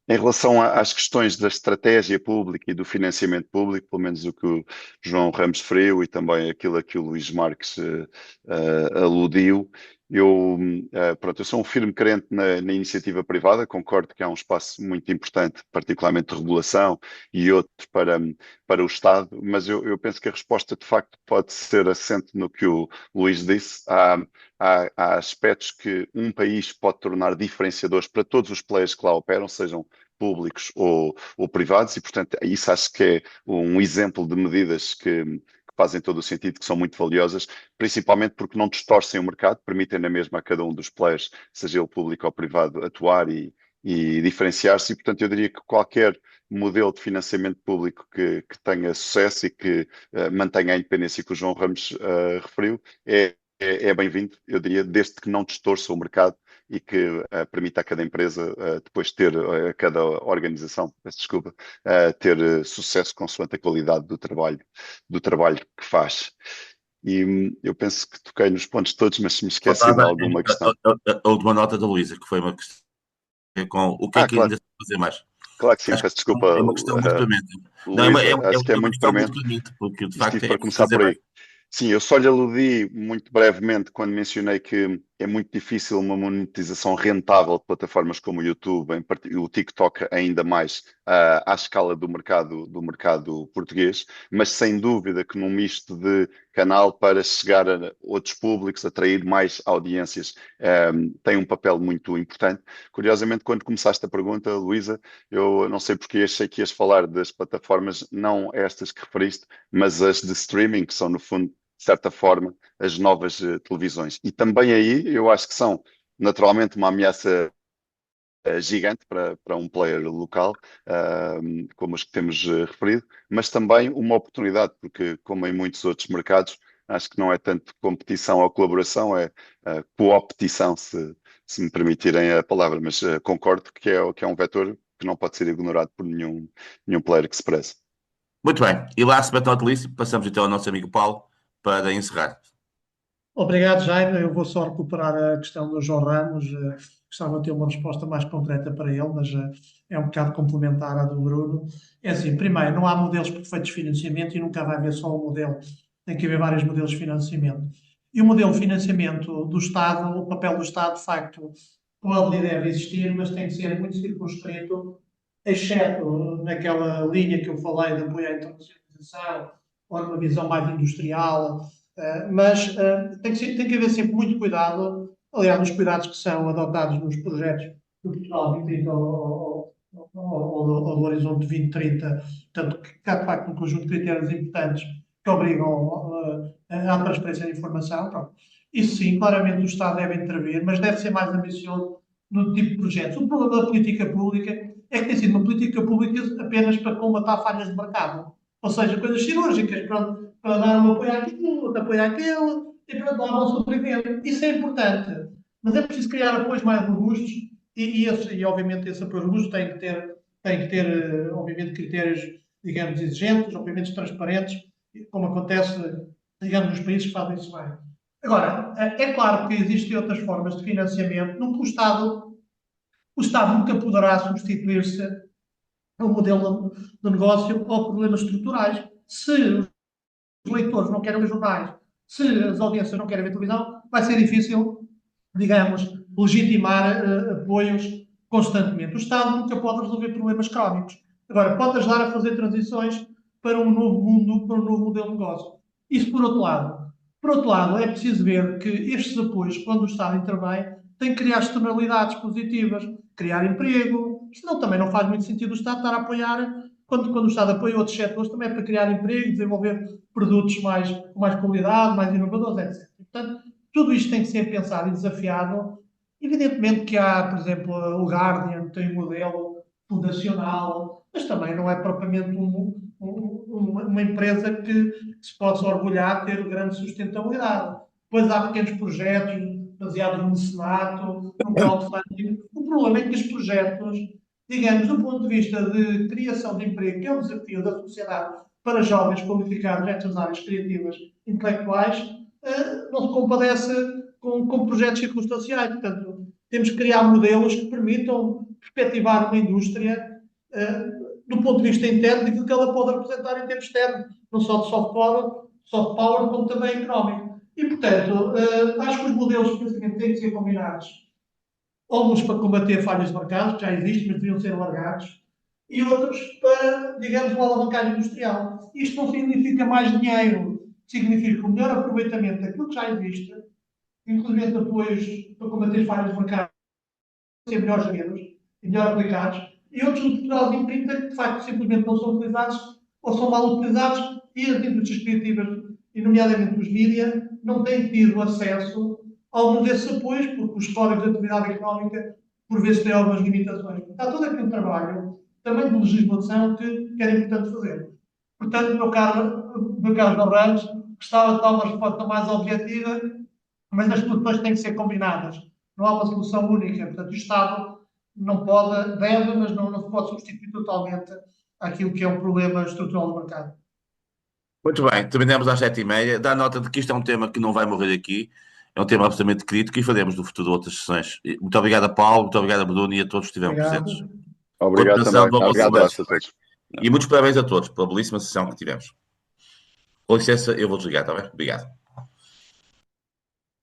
Em relação às questões da estratégia pública e do financiamento público, pelo menos o que o João Ramos referiu e também aquilo a que o Luís Marques aludiu, eu sou um firme crente na iniciativa privada, concordo que há um espaço muito importante, particularmente de regulação, e outro para o Estado, mas eu penso que a resposta de facto pode ser assente no que o Luís disse. Há aspectos que um país pode tornar diferenciadores para todos os players que lá operam, sejam públicos ou privados, e portanto isso acho que é um exemplo de medidas que fazem todo o sentido, que são muito valiosas, principalmente porque não distorcem o mercado, permitem na mesma a cada um dos players, seja ele público ou privado, atuar e diferenciar-se, e portanto eu diria que qualquer modelo de financiamento público que tenha sucesso e que mantenha a independência que o João Ramos referiu, é bem-vindo, eu diria, desde que não distorça o mercado e que permita a cada empresa depois ter, a cada organização, peço desculpa, ter sucesso consoante a qualidade do trabalho que faz. E eu penso que toquei nos pontos todos, mas se me esqueci de alguma questão. A última nota da Luísa, que foi uma questão com o que é que claro. ainda se pode fazer mais. Claro que sim, peço desculpa. É uma questão muito premente. Luísa, acho que é muito premente. Porque de facto para começar por aí. Sim, eu só lhe aludi muito brevemente quando mencionei que é muito difícil uma monetização rentável de plataformas como o YouTube, o TikTok ainda mais à escala do mercado português, mas sem dúvida que num misto de canal para chegar a outros públicos, atrair mais audiências, tem um papel muito importante. Curiosamente, quando começaste a pergunta, Luísa, eu não sei porque achei que ias falar das plataformas, não estas que referiste, mas as de streaming, que são no fundo de certa forma, as novas televisões. E também aí eu acho que são naturalmente uma ameaça gigante para um player local, como os que temos referido, mas também uma oportunidade, porque como em muitos outros mercados, acho que não é tanto competição ou colaboração, é coopetição, se me permitirem a palavra, mas concordo que é um vetor que não pode ser ignorado por nenhum player que se preze. Muito bem. E last but not least, passamos então ao nosso amigo Paulo para encerrar. Obrigado, Jaime. Eu vou só recuperar a questão do João Ramos. Gostava de ter uma resposta mais concreta para ele, mas é um bocado complementar à do Bruno. É assim, primeiro, não há modelos perfeitos de financiamento e nunca vai haver só um modelo. Tem que haver vários modelos de financiamento. E o modelo de financiamento do Estado, o papel do Estado, de facto, pode e deve existir, mas tem que ser muito circunscrito, exceto naquela linha que eu falei de apoio à internacionalização, ou numa visão mais industrial, mas tem que haver sempre muito cuidado, aliás, nos cuidados que são adotados nos projetos do Portugal 2030 ou do Horizonte 2030, portanto, que há de facto um conjunto de critérios importantes que obrigam à transferência de informação. Pronto. Isso sim, claramente o Estado deve intervir, mas deve ser mais ambicioso no tipo de projetos. O problema da política pública é que tem sido uma política pública apenas para combater falhas de mercado. Ou seja, coisas cirúrgicas, para dar um apoio àquilo, outro apoio àquele, e para dar um sobrevivente. Isso é importante. Mas é preciso criar apoios mais robustos e obviamente, esse apoio robusto tem que ter, obviamente, critérios, digamos, exigentes, obviamente, transparentes, como acontece, digamos, nos países que fazem isso bem. Agora, é claro que existem outras formas de financiamento, no que o Estado nunca poderá substituir-se ao modelo de negócio ou problemas estruturais. Se os leitores não querem ver jornais, se as audiências não querem ver televisão, vai ser difícil, digamos, legitimar apoios constantemente. O Estado nunca pode resolver problemas crónicos. Agora, pode ajudar a fazer transições para um novo mundo, para um novo modelo de negócio. Isso por outro lado. Por outro lado, é preciso ver que estes apoios, quando o Estado intervém, têm que criar externalidades positivas, criar emprego, senão também não faz muito sentido o Estado estar a apoiar, quando o Estado apoia outros setores, também é para criar emprego, desenvolver produtos com mais qualidade, mais inovadores, etc. Portanto, tudo isto tem que ser pensado e desafiado. Evidentemente que há, por exemplo, o Guardian tem um modelo fundacional, mas também não é propriamente uma empresa que se possa orgulhar de ter grande sustentabilidade. Depois há pequenos projetos baseados no mecenato, no crowdfunding. O problema é que os projetos, digamos, do ponto de vista de criação de emprego, que é um desafio da sociedade para jovens qualificados nestas áreas criativas intelectuais, não se compadece com projetos circunstanciais. Portanto, temos que criar modelos que permitam perspectivar uma indústria do ponto de vista interno daquilo que ela pode representar em termos externos, não só de soft power, como também económico. E, portanto, acho que os modelos de financiamento têm que ser combinados. Alguns para combater falhas de mercado, que já existem, mas deviam ser alargados, e outros para, digamos, uma alavancagem industrial. Isto não significa mais dinheiro, significa o melhor aproveitamento daquilo que já existe, inclusive apoios para combater falhas de mercado, ser melhores geridos e melhor aplicados, e outros no Portugal de impinta que, de facto, simplesmente não são utilizados ou são mal utilizados, e as indústrias criativas, e nomeadamente os mídia, não têm tido acesso a algum desses apoios, porque os códigos de atividade económica, por vezes, têm algumas limitações. Está todo aqui um trabalho, também de legislação, que era importante fazer. Portanto, meu caro Ramos, gostava de dar uma resposta mais objetiva, mas as soluções têm que ser combinadas. Não há uma solução única. Portanto, o Estado não pode, deve, mas não se pode substituir totalmente aquilo que é um problema estrutural do mercado. Muito bem, terminamos às 7h30. Dá nota de que isto é um tema que não vai morrer aqui. É um tema absolutamente crítico e faremos no futuro outras sessões. Muito obrigado a Paulo, muito obrigado a Bruno e a todos que estiveram presentes. Obrigado também. Obrigado a todos. E muitos parabéns a todos pela belíssima sessão que tivemos. Com licença, eu vou desligar, está bem? Obrigado.